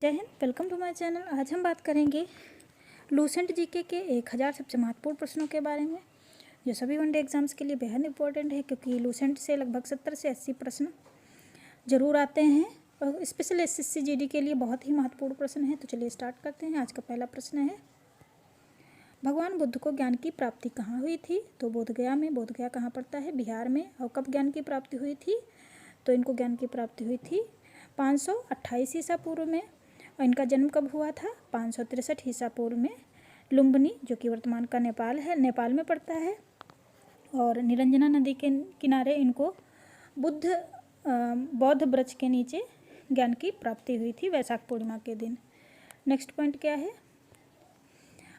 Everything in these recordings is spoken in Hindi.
जय हिंद। Welcome to my channel. आज हम बात करेंगे लूसेंट जीके के 1000 सबसे महत्वपूर्ण प्रश्नों के बारे में, जो सभी वनडे एग्जाम्स के लिए बेहद इंपॉर्टेंट है, क्योंकि लूसेंट से लगभग 70 से 80 प्रश्न जरूर आते हैं और स्पेशल एसएससी जीडी के लिए बहुत ही महत्वपूर्ण प्रश्न है। तो चलिए स्टार्ट करते हैं। आज का पहला प्रश्न है, भगवान बुद्ध को ज्ञान की प्राप्ति कहाँ हुई थी? तो बोधगया में। बोधगया कहाँ पड़ता है? बिहार में। और कब ज्ञान की प्राप्ति हुई थी? तो इनको ज्ञान की प्राप्ति हुई थी 528 ईसा पूर्व में। और इनका जन्म कब हुआ था? 563 ईसा पूर्व में लुम्बिनी, जो कि वर्तमान का नेपाल है, नेपाल में पड़ता है। और निरंजना नदी के किनारे इनको बौद्ध वृक्ष के नीचे ज्ञान की प्राप्ति हुई थी वैशाख पूर्णिमा के दिन। नेक्स्ट पॉइंट क्या है?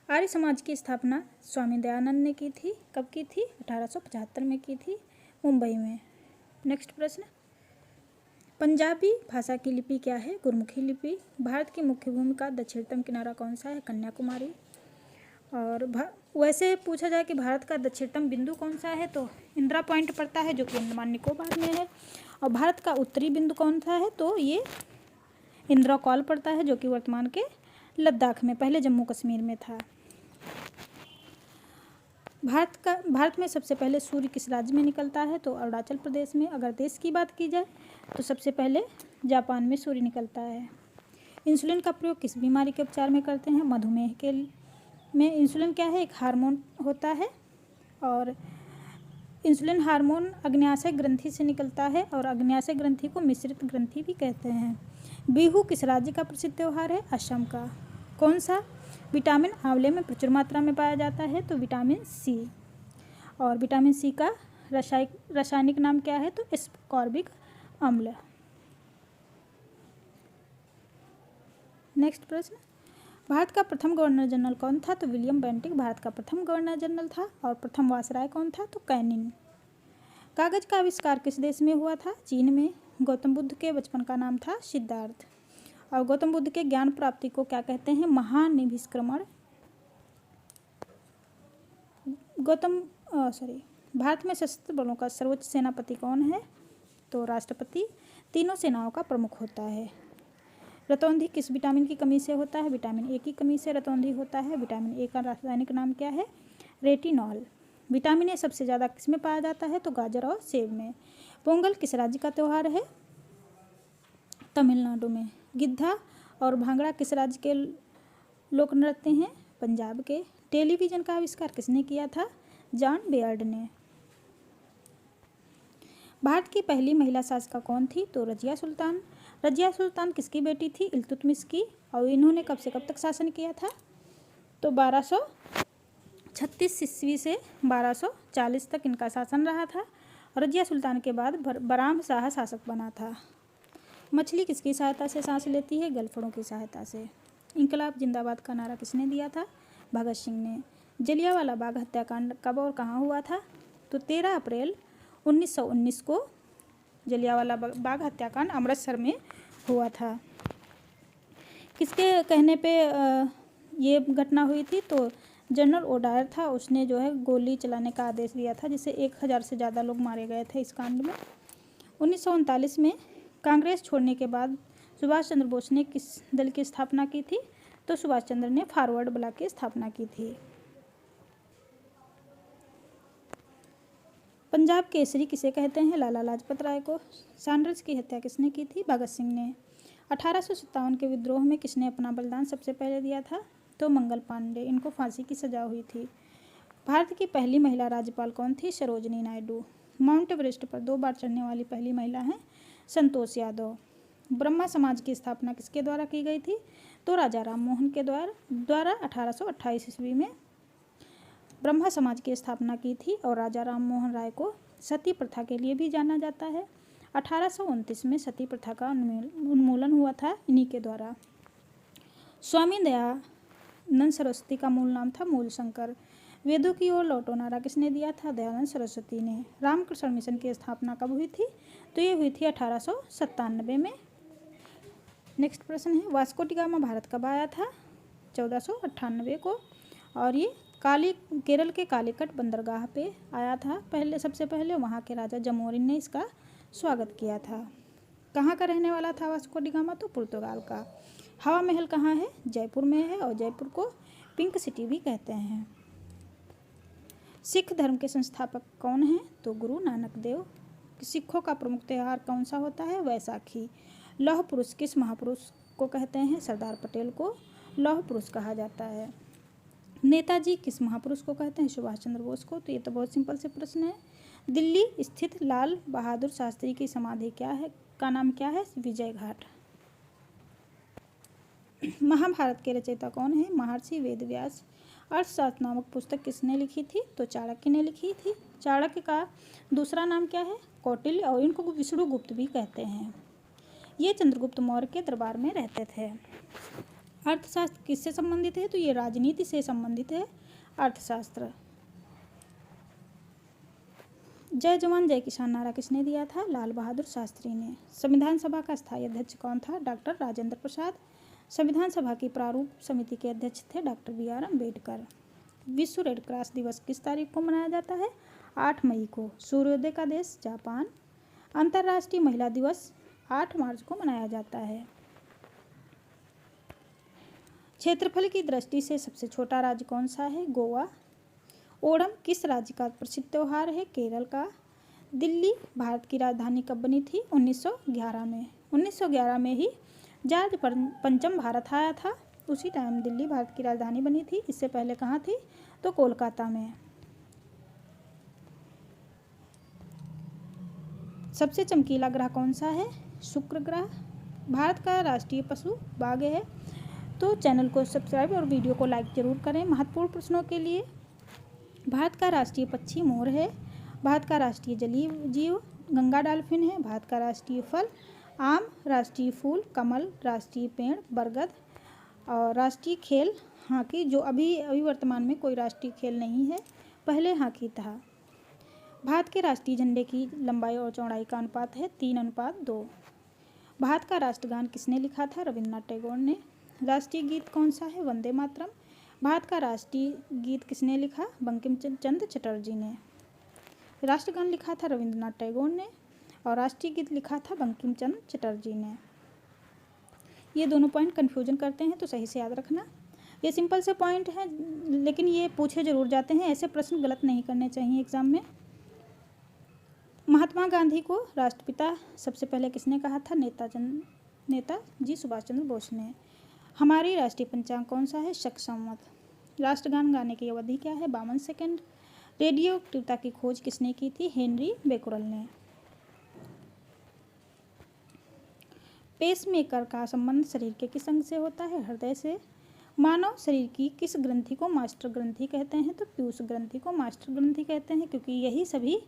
आर्य समाज की स्थापना स्वामी दयानंद ने की थी। कब की थी? 1875 में की थी, मुंबई में। नेक्स्ट प्रश्न, पंजाबी भाषा की लिपि क्या है? गुरमुखी लिपि। भारत की मुख्य भूमि का दक्षिणतम किनारा कौन सा है? कन्याकुमारी। और वैसे पूछा जाए कि भारत का दक्षिणतम बिंदु कौन सा है, तो इंदिरा पॉइंट पड़ता है, जो कि अंडमान निकोबार में है। और भारत का उत्तरी बिंदु कौन सा है? तो ये इंदिरा कॉल पड़ता है, जो कि वर्तमान के लद्दाख में, पहले जम्मू कश्मीर में था। भारत में सबसे पहले सूर्य किस राज्य में निकलता है? तो अरुणाचल प्रदेश में। अगर देश की बात की जाए तो सबसे पहले जापान में सूर्य निकलता है। इंसुलिन का प्रयोग किस बीमारी के उपचार में करते हैं? मधुमेह के में। इंसुलिन क्या है? एक हार्मोन होता है, और इंसुलिन हार्मोन अग्न्याशय ग्रंथि से निकलता है, और अग्न्याशय ग्रंथि को मिश्रित ग्रंथि भी कहते हैं। बिहू किस राज्य का प्रसिद्ध त्यौहार है? असम का। कौन सा विटामिन आंवले में प्रचुर मात्रा में पाया जाता है? तो विटामिन सी। और विटामिन सी का रासायनिक नाम क्या है? तो एस्कॉर्बिक अम्ल। नेक्स्ट प्रश्न, भारत का प्रथम गवर्नर जनरल कौन था? तो विलियम बेंटिक भारत का प्रथम गवर्नर जनरल था। और प्रथम वायसराय कौन था? तो कैनिन। कागज का आविष्कार किस देश में हुआ था? चीन में। गौतम बुद्ध के बचपन का नाम था सिद्धार्थ। और गौतम बुद्ध के ज्ञान प्राप्ति को क्या कहते हैं? महानिष्क्रमण। भारत में सशस्त्र बलों का सर्वोच्च सेनापति कौन है? तो राष्ट्रपति तीनों सेनाओं का प्रमुख होता है। रतौंधी किस विटामिन की कमी से होता है? विटामिन ए की कमी से रतौंधी होता है। विटामिन ए का रासायनिक नाम क्या है? रेटिनॉल। विटामिन ए सबसे ज़्यादा किस में पाया जाता है? तो गाजर और सेब में। पोंगल किस राज्य का त्यौहार है? तमिलनाडु में। गिद्धा और भांगड़ा किस राज्य के लोक नृत्य हैं? पंजाब के। टेलीविज़न का आविष्कार किसने किया था? जॉन बेयर्ड ने। भारत की पहली महिला शासिका कौन थी? तो रजिया सुल्तान। रजिया सुल्तान किसकी बेटी थी? इल्तुतमिश की। और इन्होंने कब से कब तक शासन किया था? तो 1236 ईस्वी से 1240 तक इनका शासन रहा था। रजिया सुल्तान के बाद बराम शाह शासक बना था। मछली किसकी सहायता से सांस लेती है? गलफड़ों की सहायता से। इंकलाब जिंदाबाद का नारा किसने दिया था? भगत सिंह ने। जलियांवाला बाग हत्याकांड कब और कहाँ हुआ था? तो 13 अप्रैल 1919 को जलियांवाला बाग हत्याकांड अमृतसर में हुआ था। किसके कहने पे ये घटना हुई थी? तो जनरल ओडायर था, उसने जो है गोली चलाने का आदेश दिया था, जिससे 1000 से ज़्यादा लोग मारे गए थे इस कांड में। 1939 में कांग्रेस छोड़ने के बाद सुभाष चंद्र बोस ने किस दल की स्थापना की थी? तो सुभाष चंद्र ने फॉरवर्ड ब्लॉक की स्थापना की थी। पंजाब केसरी किसे कहते हैं? लाला लाजपत राय को। सैंडर्स की हत्या किसने की थी? भगत सिंह ने। 1857 के विद्रोह में किसने अपना बलिदान सबसे पहले दिया था? तो मंगल पांडे। इनको फांसी की सजा हुई थी। भारत की पहली महिला राज्यपाल कौन थी? सरोजनी नायडू। माउंट एवरेस्ट पर 2 बार चढ़ने वाली पहली महिला हैं संतोष यादव। ब्रह्मा समाज की स्थापना किसके द्वारा की गई थी? तो राजा राम मोहन के द्वारा 1828 ईस्वी में ब्रह्मा समाज की स्थापना की थी। और राजा राम मोहन राय को सती प्रथा के लिए भी जाना जाता है। 1829 में सती प्रथा का उन्मूलन हुआ था इन्हीं के द्वारा। स्वामी दयानंद सरस्वती का मूल नाम था मूलशंकर। वेदों की ओर लौटो नारा किसने दिया था? दयानंद सरस्वती ने। रामकृष्ण मिशन की स्थापना कब हुई थी? तो ये हुई थी 1897 में। नेक्स्ट प्रश्न है, वास्को डी गामा भारत कब आया था? 1498 को। और ये केरल के कालीकट बंदरगाह पे आया था। सबसे पहले वहाँ के राजा जमोरिन ने इसका स्वागत किया था। कहाँ का रहने वाला था वास्को डी गामा? तो पुर्तगाल का। हवा महल कहाँ है? जयपुर में है और जयपुर को पिंक सिटी भी कहते हैं। सिख धर्म के संस्थापक कौन हैं? तो गुरु नानक देव। सिखों का प्रमुख त्यौहार कौन सा होता है? वैसाखी। लौह पुरुष किस महापुरुष को कहते हैं? सरदार पटेल को लौह पुरुष कहा जाता है। नेताजी किस महापुरुष को कहते हैं? सुभाष चंद्र बोस को। तो ये तो बहुत सिंपल से प्रश्न है। दिल्ली स्थित लाल बहादुर शास्त्री की समाधि क्या है का नाम क्या है? विजय घाट। महाभारत के रचयिता कौन है? महर्षि वेदव्यास। अर्थशास्त्र नामक पुस्तक किसने लिखी थी? तो चाणक्य ने लिखी थी। चाणक्य का दूसरा नाम क्या है? कौटिल्य, और इनको विष्णुगुप्त भी कहते हैं। ये चंद्रगुप्त मौर्य के दरबार में रहते थे। अर्थशास्त्र किससे संबंधित है? तो ये राजनीति से संबंधित है अर्थशास्त्र। जय जवान जय किसान नारा किसने दिया था? लाल बहादुर शास्त्री ने। संविधान सभा का स्थायी अध्यक्ष कौन था? डॉक्टर राजेंद्र प्रसाद। संविधान सभा की प्रारूप समिति के अध्यक्ष थे डॉक्टर बी.आर. अम्बेडकर। विश्व रेड क्रॉस दिवस किस तारीख को मनाया जाता है? 8 मई को। सूर्योदय का देश जापान। अंतर्राष्ट्रीय महिला दिवस 8 मार्च को मनाया जाता है। क्षेत्रफल की दृष्टि से सबसे छोटा राज्य कौन सा है? गोवा। ओणम किस राज्य का प्रसिद्ध त्यौहार है? केरल का। दिल्ली भारत की राजधानी कब बनी थी? 1911 में। 1911 में ही जॉर्ज पंचम भारत आया था, उसी टाइम दिल्ली भारत की राजधानी बनी थी। इससे पहले कहाँ थी? तो कोलकाता में। सबसे चमकीला ग्रह कौन सा है? शुक्र ग्रह। भारत का राष्ट्रीय पशु बाघ है। तो चैनल को सब्सक्राइब और वीडियो को लाइक जरूर करें। महत्वपूर्ण प्रश्नों के लिए भारत का राष्ट्रीय पक्षी मोर है। भारत का राष्ट्रीय जलीय जीव गंगा डॉल्फिन है। भारत का राष्ट्रीय फल आम। राष्ट्रीय फूल कमल। राष्ट्रीय पेड़ बरगद। और राष्ट्रीय खेल हॉकी, जो अभी वर्तमान में कोई राष्ट्रीय खेल नहीं है, पहले हॉकी था। भारत के राष्ट्रीय झंडे की लंबाई और चौड़ाई का अनुपात है 3:2। भारत का राष्ट्रगान किसने लिखा था? रविन्द्रनाथ टैगोर ने। राष्ट्रीय गीत कौन सा है? वंदे मातरम। भारत का राष्ट्रीय गीत किसने लिखा? बंकिम चंद्र चटर्जी ने। राष्ट्रगान लिखा था रविन्द्रनाथ टैगोर ने और राष्ट्रीय गीत लिखा था बंकिम चंद्र चटर्जी ने। ये दोनों पॉइंट कन्फ्यूजन करते हैं, तो सही से याद रखना। ये सिंपल से पॉइंट हैं, लेकिन ये पूछे जरूर जाते हैं। ऐसे प्रश्न गलत नहीं करने चाहिए एग्जाम में। महात्मा गांधी को राष्ट्रपिता सबसे पहले किसने कहा था? नेताजी सुभाष चंद्र बोस ने। हमारी राष्ट्रीय पंचांग कौन सा है? शक संवत। राष्ट्रगान गाने की अवधि क्या है? 52 सेकंड। रेडियो एक्टिवता की खोज किसने की थी? हेनरी बेकुरल ने। पेसमेकर का संबंध शरीर के किस अंग से होता है? हृदय से। मानव शरीर की किस ग्रंथि को मास्टर ग्रंथि कहते हैं? तो पीयूष ग्रंथि को मास्टर ग्रंथि कहते हैं, क्योंकि यही सभी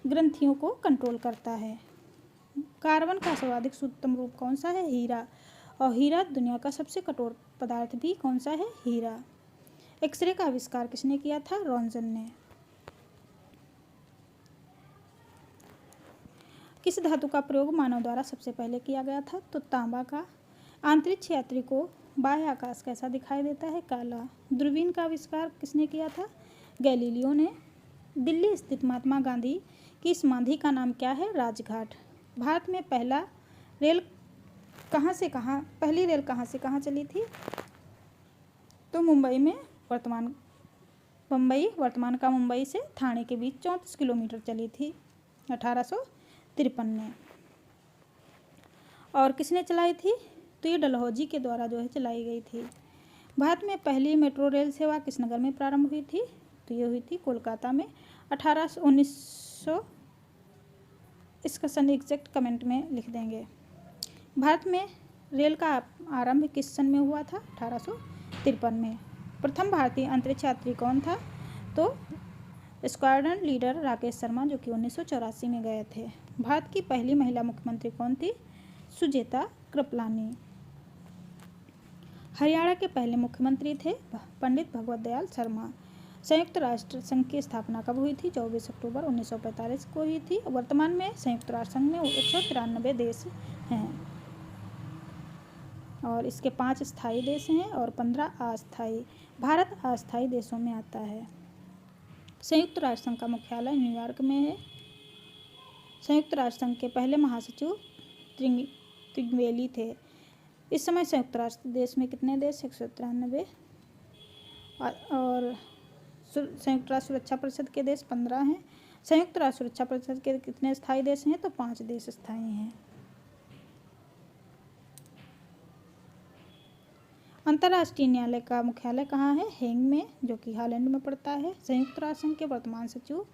ग्रंथियों को कंट्रोल करता है। कार्बन का सर्वाधिक शुद्धतम रूप कौन सा है? हीरा। और हीरा दुनिया का सबसे कठोर पदार्थ भी कौन सा है? हीरा। एक्सरे का आविष्कार किसने किया था? रॉन्जन ने। किस धातु का प्रयोग मानव द्वारा सबसे पहले किया गया था? तो तांबा का। अंतरिक्ष यात्री को बाह्य आकाश कैसा दिखाई देता है? काला। दूरबीन का आविष्कार किसने किया था? गैलीलियो ने। दिल्ली स्थित महात्मा गांधी की समाधि का नाम क्या है? राजघाट। भारत में पहली रेल कहाँ से कहाँ चली थी? तो वर्तमान का मुंबई से ठाणे के बीच 34 किलोमीटर चली थी 1853 में। और किसने चलाई थी? तो ये डलहौजी के द्वारा जो है चलाई गई थी। भारत में पहली मेट्रो रेल सेवा किस नगर में प्रारंभ हुई थी? तो ये हुई थी कोलकाता में 1900। इसका सन एग्जैक्ट कमेंट में लिख देंगे। भारत में रेल का आरंभ किस सन में हुआ था? 1853 में। प्रथम भारतीय अंतरिक्ष यात्री कौन था? तो स्क्वाड्रन लीडर राकेश शर्मा, जो कि 1984 में गए थे। भारत की पहली महिला मुख्यमंत्री कौन थी? सुचेता कृपलानी। हरियाणा के पहले मुख्यमंत्री थे पंडित भगवत दयाल शर्मा। संयुक्त राष्ट्र संघ की स्थापना कब हुई थी? 24 अक्टूबर 1945 को हुई थी। वर्तमान में संयुक्त राष्ट्र संघ में 193 देश हैं और इसके 5 स्थायी देश हैं और 15 अस्थायी। भारत अस्थायी देशों में आता है। संयुक्त राष्ट्र संघ का मुख्यालय न्यूयॉर्क में है। संयुक्त राष्ट्र संघ के पहले महासचिव त्रिंगवेली थे। इस समय संयुक्त राष्ट्र देश में कितने देश? 193। और संयुक्त राष्ट्र सुरक्षा परिषद के देश 15 हैं। संयुक्त राष्ट्र सुरक्षा परिषद के कितने स्थायी देश हैं? तो 5 देश स्थायी हैं। अंतर्राष्ट्रीय न्यायालय का मुख्यालय कहाँ है? हेग में, जो कि हॉलैंड में पड़ता है। संयुक्त राष्ट्र संघ के वर्तमान सचिव,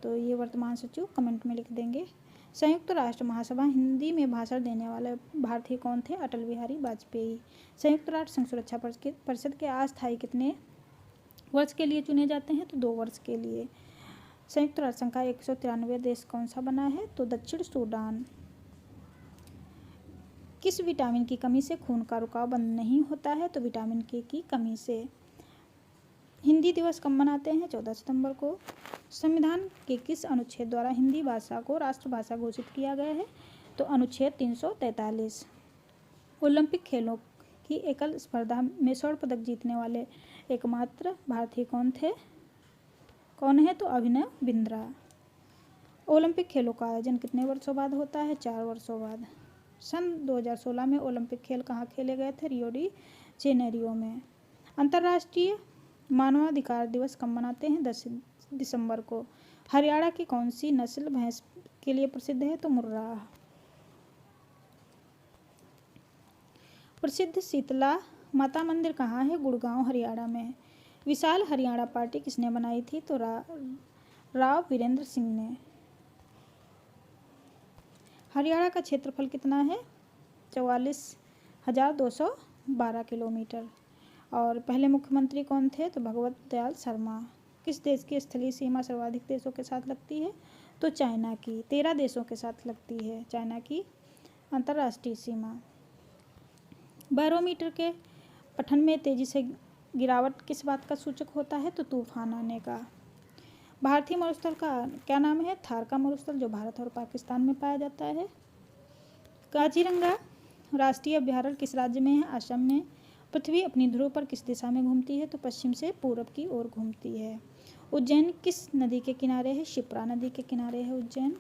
तो ये वर्तमान सचिव कमेंट में लिख देंगे। संयुक्त राष्ट्र महासभा हिंदी में भाषण देने वाले भारतीय कौन थे? अटल बिहारी वाजपेयी। संयुक्त राष्ट्र संघ सुरक्षा परिषद के अस्थायी कितने वर्ष के लिए चुने जाते हैं? तो 2 वर्ष के लिए। संयुक्त राष्ट्र संघ का 193 देश कौन सा बना है? तो दक्षिण सूडान। किस विटामिन की कमी से खून का रुकाव बंद नहीं होता है? तो विटामिन के की कमी से। हिंदी दिवस कब मनाते हैं? 14 सितंबर को। संविधान के किस अनुच्छेद द्वारा हिंदी भाषा को राष्ट्रभाषा घोषित किया गया है? तो अनुच्छेद 343। ओलंपिक खेलों की एकल स्पर्धा में स्वर्ण पदक जीतने वाले एकमात्र भारतीय कौन है? तो अभिनव बिंद्रा। ओलंपिक खेलों का आयोजन कितने वर्षों बाद होता है? 4 वर्षों बाद। सन 2016 में ओलंपिक खेल कहाँ खेले गए थे? रियो डी जेनेरियो में। अंतर्राष्ट्रीय मानवाधिकार दिवस कब मनाते हैं? 10 दिसंबर को। हरियाणा की कौन सी नस्ल भैंस के लिए प्रसिद्ध है? तो मुर्राह। प्रसिद्ध शीतला माता मंदिर कहाँ है? गुड़गांव हरियाणा में। विशाल हरियाणा पार्टी किसने बनाई थी? तो राव वीरेंद्र सिंह ने। हरियाणा का क्षेत्रफल कितना है? 44,212 किलोमीटर। और पहले मुख्यमंत्री कौन थे? तो भगवत दयाल शर्मा। किस देश की स्थलीय सीमा सर्वाधिक देशों के साथ लगती है? तो चाइना की। 13 देशों के साथ लगती है चाइना की अंतर्राष्ट्रीय सीमा। बैरोमीटर के पठन में तेजी से गिरावट किस बात का सूचक होता है? तो तूफान आने का। भारतीय मरुस्थल का क्या नाम है? थार का मरुस्थल, जो भारत और पाकिस्तान में पाया जाता है। काजीरंगा राष्ट्रीय अभयारण्य किस राज्य में है? असम में। पृथ्वी अपनी ध्रुव पर किस दिशा में घूमती है? तो पश्चिम से पूरब की ओर घूमती है। उज्जैन किस नदी के किनारे है? शिप्रा नदी के किनारे है उज्जैन।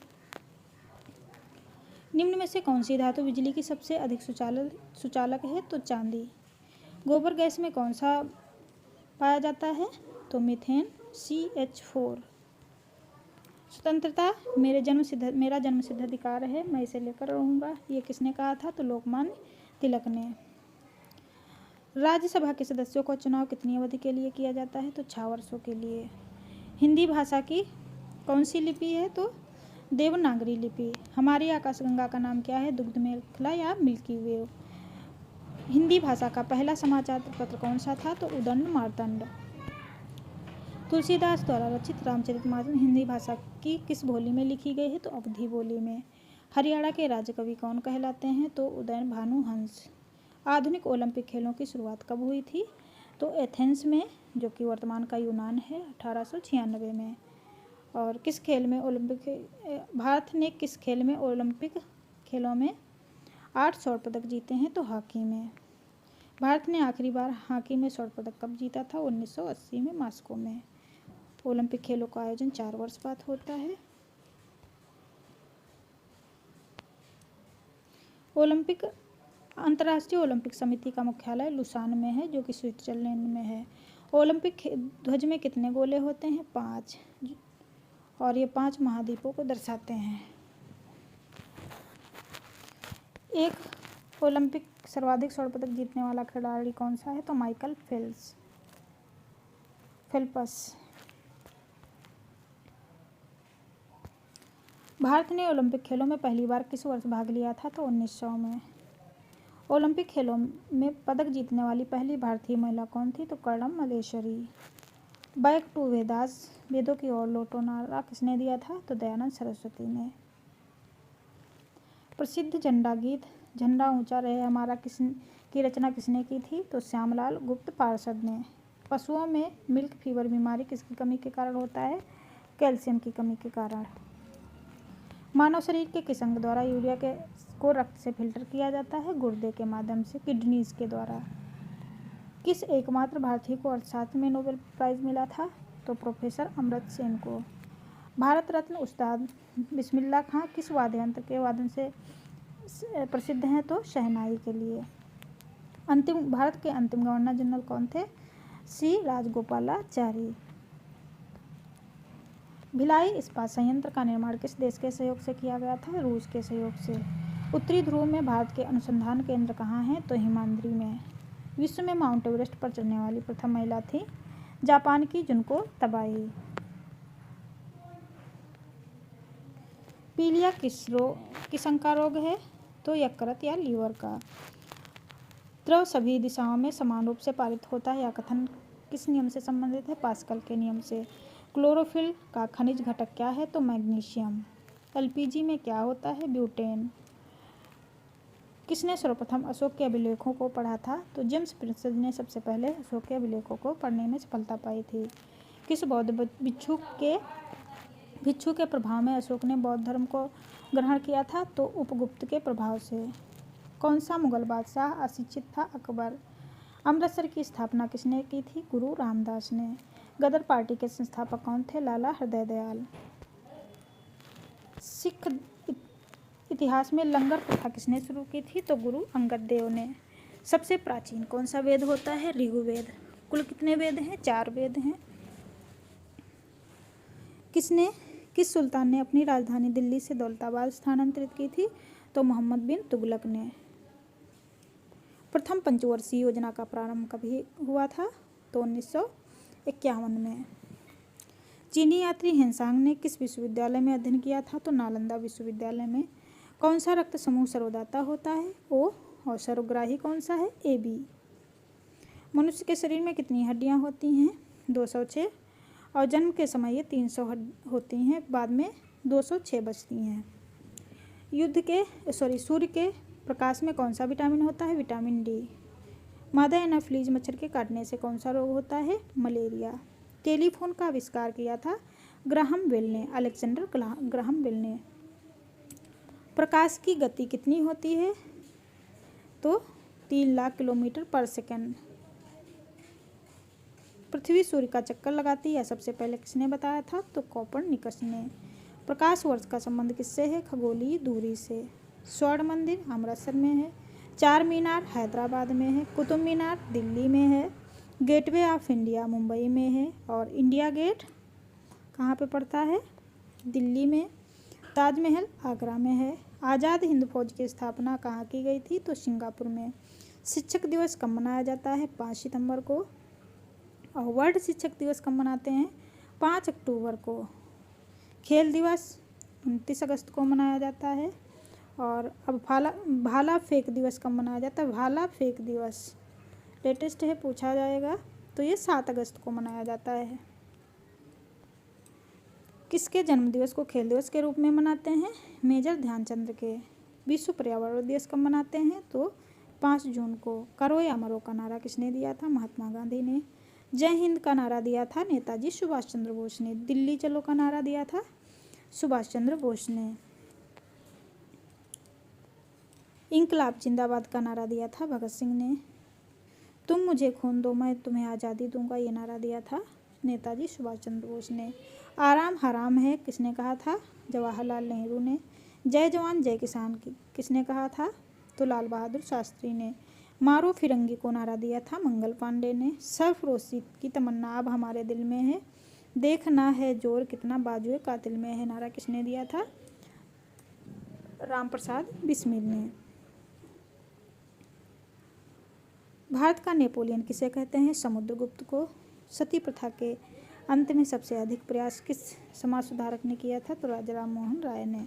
निम्न में से कौन सी धातु बिजली की सबसे अधिक सुचालक है? तो चांदी। गोबर गैस में कौन सा पाया जाता है? तो मीथेन CH4। स्वतंत्रता मेरा जन्म सिद्ध अधिकार है, मैं इसे लेकर रहूँगा, ये किसने कहा था? तो लोकमान्य तिलक ने। राज्यसभा के सदस्यों का चुनाव कितनी अवधि के लिए किया जाता है? तो 6 वर्षों के लिए। हिंदी भाषा की कौन सी लिपि है? तो देवनागरी लिपि। हमारी आकाशगंगा का नाम क्या है? दुग्ध मेखला या मिल्की वे। हिंदी भाषा का पहला समाचार पत्र कौन सा था? तो उदंड मार्तंड। तुलसीदास द्वारा रचित रामचरितमानस हिंदी भाषा की किस बोली में लिखी गई है? तो अवधी बोली में। हरियाणा के राज्य कवि कौन कहलाते हैं? तो उदयन भानु हंस। आधुनिक ओलंपिक खेलों की शुरुआत कब हुई थी? तो एथेंस में, जो कि वर्तमान का यूनान है, 1896 में। और किस खेल में भारत ने किस खेल में ओलंपिक खेलों में 8 स्वर्ण पदक जीते हैं? तो हॉकी में। भारत ने आखिरी बार हॉकी में स्वर्ण पदक कब जीता था? 1980 में मॉस्को में। ओलंपिक खेलों का आयोजन 4 वर्ष बाद होता है। अंतर्राष्ट्रीय ओलंपिक समिति का मुख्यालय लुसान में है, जो कि स्विट्जरलैंड में है। ओलंपिक ध्वज में कितने गोले होते हैं? 5। और ये 5 महाद्वीपों को दर्शाते हैं। एक ओलंपिक सर्वाधिक स्वर्ण पदक जीतने वाला खिलाड़ी कौन सा है? तो माइकल फेल्प्स। भारत ने ओलंपिक खेलों में पहली बार किस वर्ष भाग लिया था? तो 1900 में। ओलंपिक खेलों में पदक जीतने वाली पहली भारतीय महिला कौन थी? तो कर्णम मल्लेश्वरी। बैक टू वेदास, वेदों की ओर लौटो नारा किसने दिया था? तो दयानंद सरस्वती ने। प्रसिद्ध झंडा गीत झंडा ऊंचा रहे हमारा की रचना किसने की थी? तो श्यामलाल गुप्त पार्षद ने। पशुओं में मिल्क फीवर बीमारी किसकी कमी के कारण होता है? कैल्शियम की कमी के कारण। मानव शरीर के किस अंग द्वारा यूरिया को रक्त से फिल्टर किया जाता है? गुर्दे के माध्यम से, किडनीज के द्वारा। किस एकमात्र भारतीय को अर्थशास्त्र में नोबेल प्राइज़ मिला था? तो प्रोफेसर अमर्त्य सेन को। भारत रत्न उस्ताद बिस्मिल्लाह खां किस वाद्य यंत्र के वादन से प्रसिद्ध हैं? तो शहनाई के लिए। भारत के अंतिम गवर्नर जनरल कौन थे? श्री राजगोपालाचारी। भिलाई इस्पात संयंत्र का निर्माण किस देश के सहयोग से किया गया था? रूस के सहयोग से। उत्तरी ध्रुव में भारत के अनुसंधान केंद्र कहाँ हैं? तो हिमाद्री में। विश्व में माउंट एवरेस्ट पर चढ़ने वाली प्रथम महिला थी जापान की जुनको तबाई। पीलिया किस अंग का रोग है? तो यकृत या लीवर का। द्रव सभी दिशाओं में समान रूप से पारित होता है, यह कथन किस नियम से संबंधित है? पास्कल के नियम से। क्लोरोफिल का खनिज घटक क्या है? तो मैग्नीशियम। एलपीजी में क्या होता है? ब्यूटेन। किसने सर्वप्रथम अशोक के अभिलेखों को पढ़ा था? तो जेम्स प्रिंसेप ने सबसे पहले अशोक के अभिलेखों को पढ़ने में सफलता पाई थी। किस बौद्ध भिक्षु के प्रभाव में अशोक ने बौद्ध धर्म को ग्रहण किया था? तो उपगुप्त के प्रभाव से। कौन सा मुगल बादशाह अशिक्षित था? अकबर। अमृतसर की स्थापना किसने की थी? गुरु रामदास ने। गदर पार्टी के संस्थापक कौन थे? लाला हृदय दयाल। सिख इतिहास में लंगर प्रथा किसने शुरू की थी? तो गुरु अंगद देव ने। सबसे प्राचीन कौन सा वेद होता है? ऋग्वेद। कुल कितने वेद हैं? 4 वेद हैं। किस सुल्तान ने अपनी राजधानी दिल्ली से दौलताबाद स्थानांतरित की थी? तो मोहम्मद बिन तुगलक ने। प्रथम पंचवर्षीय योजना का प्रारंभ कभी हुआ था? तो 1951 में। चीनी यात्री हेनसांग ने किस विश्वविद्यालय में अध्ययन किया था? तो नालंदा विश्वविद्यालय में। कौन सा रक्त समूह सर्वदाता होता है? O। और सर्वग्राही कौन सा है? AB। मनुष्य के शरीर में कितनी हड्डियां होती हैं? 206। और जन्म के समय ये 300 होती हैं, बाद में 206 बचती हैं। सूर्य के प्रकाश में कौन सा विटामिन होता है? Vitamin D। मादा एनाफ्लीज मच्छर के काटने से कौन सा रोग होता है? मलेरिया। टेलीफोन का आविष्कार किया था ग्राहम बेल ने, अलेक्जेंडर ग्राहम बेल ने। प्रकाश की गति कितनी होती है? तो 3 लाख किलोमीटर पर सेकंड। पृथ्वी सूर्य का चक्कर लगाती है, सबसे पहले किसने बताया था? तो कोपरनिकस ने। प्रकाश वर्ष का संबंध किससे है? खगोलीय दूरी से। स्वर्ण मंदिर अमृतसर में है। 4 मीनार हैदराबाद में है। कुतुब मीनार दिल्ली में है। गेटवे ऑफ इंडिया मुंबई में है। और इंडिया गेट कहाँ पे पड़ता है? दिल्ली में। ताजमहल आगरा में है। आज़ाद हिंद फौज की स्थापना कहाँ की गई थी? तो सिंगापुर में। शिक्षक दिवस कब मनाया जाता है? 5 सितंबर को। और वर्ल्ड शिक्षक दिवस कब मनाते हैं? 5 अक्टूबर को। खेल दिवस 29 अगस्त को मनाया जाता है। और अब भाला फेंक दिवस कब मनाया जाता है? भाला फेंक दिवस लेटेस्ट है, पूछा जाएगा, तो ये 7 अगस्त को मनाया जाता है। किसके जन्मदिवस को खेल दिवस के रूप में मनाते हैं? मेजर ध्यानचंद के। विश्व पर्यावरण दिवस कब मनाते हैं? तो 5 जून को। करो या मरो का नारा किसने दिया था? महात्मा गांधी ने। जय हिंद का नारा दिया था नेताजी सुभाष चंद्र बोस ने। दिल्ली चलो का नारा दिया था सुभाष चंद्र बोस ने। इंकलाब जिंदाबाद का नारा दिया था भगत सिंह ने। तुम मुझे खून दो मैं तुम्हें आज़ादी दूंगा, ये नारा दिया था नेताजी सुभाष चंद्र बोस ने। आराम हराम है किसने कहा था? जवाहरलाल नेहरू ने। जय जवान जय किसान किसने कहा था? तो लाल बहादुर शास्त्री ने। मारो फिरंगी को नारा दिया था मंगल पांडे ने। सरफरोशी की तमन्ना अब हमारे दिल में है, देखना है जोर कितना बाजुए कातिल में है, नारा किसने दिया था? राम प्रसाद बिस्मिल ने। भारत का नेपोलियन किसे कहते हैं? समुद्रगुप्त को। सती प्रथा के अंत में सबसे अधिक प्रयास किस समाज सुधारक ने किया था? तो राजा राम मोहन राय ने।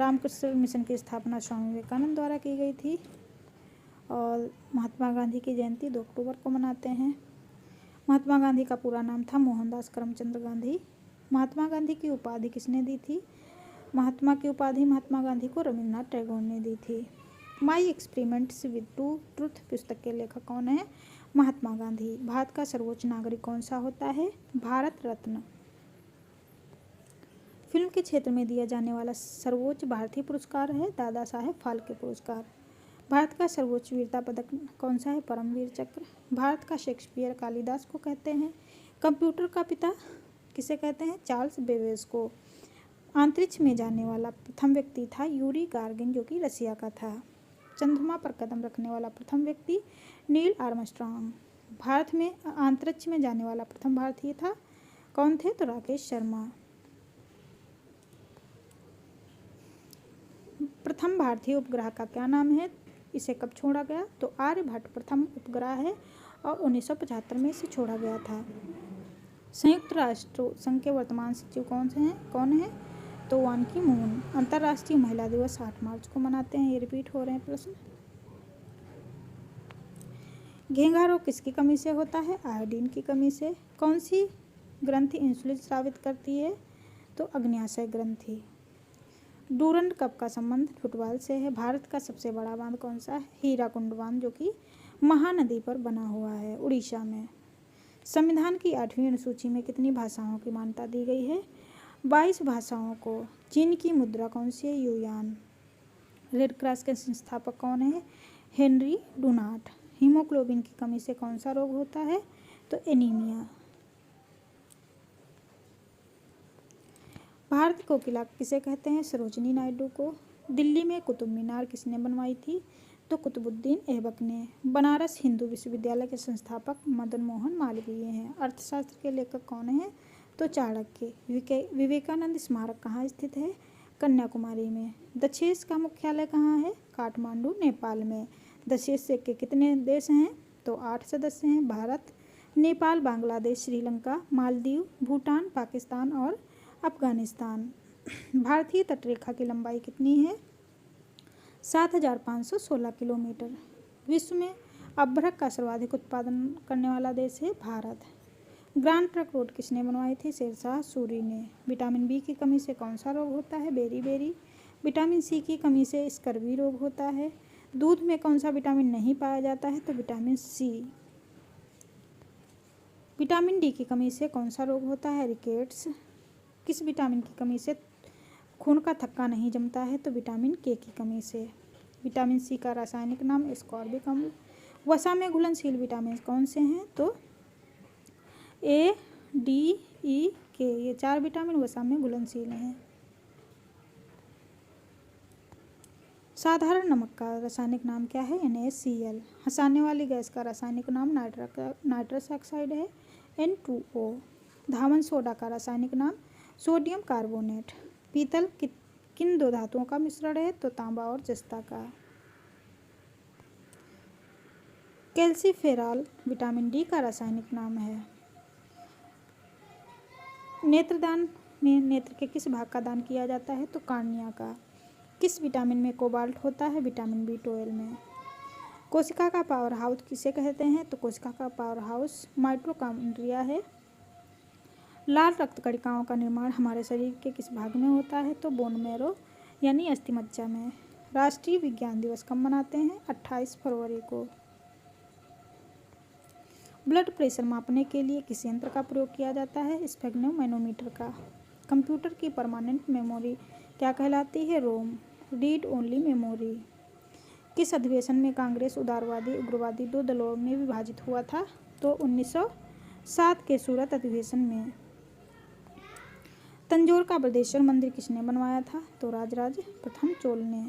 रामकृष्ण मिशन की स्थापना स्वामी विवेकानंद द्वारा की गई थी। और महात्मा गांधी की जयंती 2 अक्टूबर को मनाते हैं। महात्मा गांधी का पूरा नाम था मोहनदास करमचंद गांधी। महात्मा गांधी की उपाधि किसने दी थी? महात्मा की उपाधि महात्मा गांधी को रविन्द्रनाथ टैगोर ने दी थी। माई एक्सपेरिमेंट्स विद ट्रूथ पुस्तक के लेखक कौन है? महात्मा गांधी। भारत का सर्वोच्च नागरिक कौन सा होता है? भारत रत्न। फिल्म के क्षेत्र में दिया जाने वाला सर्वोच्च भारतीय पुरस्कार है दादा साहेब फाल्के पुरस्कार। भारत का सर्वोच्च वीरता पदक कौन सा है? परमवीर चक्र। भारत का शेक्सपियर कालिदास को कहते हैं। कंप्यूटर का पिता किसे कहते हैं? चार्ल्स बेबेज को। अंतरिक्ष में जाने वाला प्रथम व्यक्ति था यूरी गागारिन, जो कि रसिया का था। चंद्रमा पर कदम रखने वाला प्रथम व्यक्ति नील आर्मस्ट्रांग। भारत में अंतरिक्ष में जाने वाला प्रथम भारतीय था, कौन थे? तो राकेश शर्मा। प्रथम भारतीय उपग्रह का क्या नाम है? इसे कब छोड़ा गया? तो आर्यभट्ट प्रथम उपग्रह है और 1975 में इसे छोड़ा गया था। संयुक्त राष्ट्र संघ के वर्तमान सचिव कौन है? तो वान की मून। अंतर्राष्ट्रीय महिला दिवस 8 मार्च को मनाते हैं। ये रिपीट हो रहे हैं प्रश्न। घेंघा रोग किसकी कमी से होता है? आयोडीन की कमी से। कौन सी ग्रंथि इंसुलिन स्रावित करती है? तो अग्न्याशय ग्रंथि। डूरंड कप का संबंध फुटबॉल से है। भारत का सबसे बड़ा बांध कौन सा है? हीराकुंड बांध, जो कि महानदी पर बना हुआ है उड़ीसा में। संविधान की 8वीं अनुसूची में कितनी भाषाओं की मान्यता दी गई है? 22 भाषाओं को। चीन की मुद्रा कौन सी है? युआन। रेड क्रॉस के संस्थापक कौन है? Henry Dunant. हीमोग्लोबिन की कमी से कौन सा रोग होता है? तो एनीमिया। भारत कोकिला किसे कहते हैं? सरोजिनी नायडू को। दिल्ली में कुतुब मीनार किसने बनवाई थी? तो कुतुबुद्दीन ऐबक ने। बनारस हिंदू विश्वविद्यालय के संस्थापक मदन मोहन मालवीय हैं। अर्थशास्त्र के लेखक कौन हैं? तो चाणक्य। विवेकानंद स्मारक कहाँ स्थित है? कन्याकुमारी में। दशेस का मुख्यालय कहाँ है? काठमांडू, नेपाल में। दशेस के कितने देश हैं? तो 8 सदस्य हैं। भारत, नेपाल, बांग्लादेश, श्रीलंका, मालदीव, भूटान, पाकिस्तान और अफगानिस्तान। भारतीय तटरेखा की लंबाई कितनी है? 7,516 किलोमीटर। विश्व में अभ्रक का सर्वाधिक उत्पादन करने वाला देश है भारत। ग्रांड ट्रंक रोड किसने बनवाई थी? शेरशाह सूरी ने। विटामिन बी की कमी से कौन सा रोग होता है? बेरी। विटामिन सी की कमी से स्कर्वी रोग होता है। दूध में कौन सा विटामिन नहीं पाया जाता है? तो विटामिन सी। विटामिन डी की कमी से कौन सा रोग होता है? रिकेट्स। किस विटामिन की कमी से खून का थक्का नहीं जमता है? तो विटामिन के की कमी से। विटामिन सी का रासायनिक नाम एस्कॉर्बिक अम्ल। वसा में घुलनशील विटामिन कौन से हैं? तो ए, डी, ई, के। ये 4 विटामिन वसा में घुलनशील हैं। साधारण नमक का रासायनिक नाम क्या है? NaCl। हंसाने वाली गैस का रासायनिक नाम नाइट्रस ऑक्साइड है, N2O। धावन सोडा का रासायनिक नाम सोडियम कार्बोनेट। पीतल किन 2 धातुओं का मिश्रण है? तो तांबा और जस्ता का। कैल्सीफेरॉल विटामिन डी का रासायनिक नाम है। नेत्रदान में नेत्र के किस भाग का दान किया जाता है? तो कार्निया का। किस विटामिन में कोबाल्ट होता है? विटामिन B12 में। कोशिका का पावर हाउस किसे कहते हैं? तो कोशिका का पावर हाउस माइटोकॉन्ड्रिया है। लाल रक्त कणिकाओं का निर्माण हमारे शरीर के किस भाग में होता है? तो बोन मैरो यानी अस्थिमज्जा में। राष्ट्रीय विज्ञान दिवस कब मनाते हैं? 28 फरवरी को। ब्लड प्रेशर मापने के लिए किस यंत्र का प्रयोग किया जाता है? स्फेग्नोमैनोमीटर का। कंप्यूटर की परमानेंट मेमोरी क्या कहलाती है? रोम, रीड ओनली मेमोरी। किस अधिवेशन में कांग्रेस उदारवादी उग्रवादी 2 दलों में विभाजित हुआ था? तो 1907 के सूरत अधिवेशन में। तंजौर का बृहदेश्वर मंदिर किसने बनवाया था? तो राजराज प्रथम चोल ने।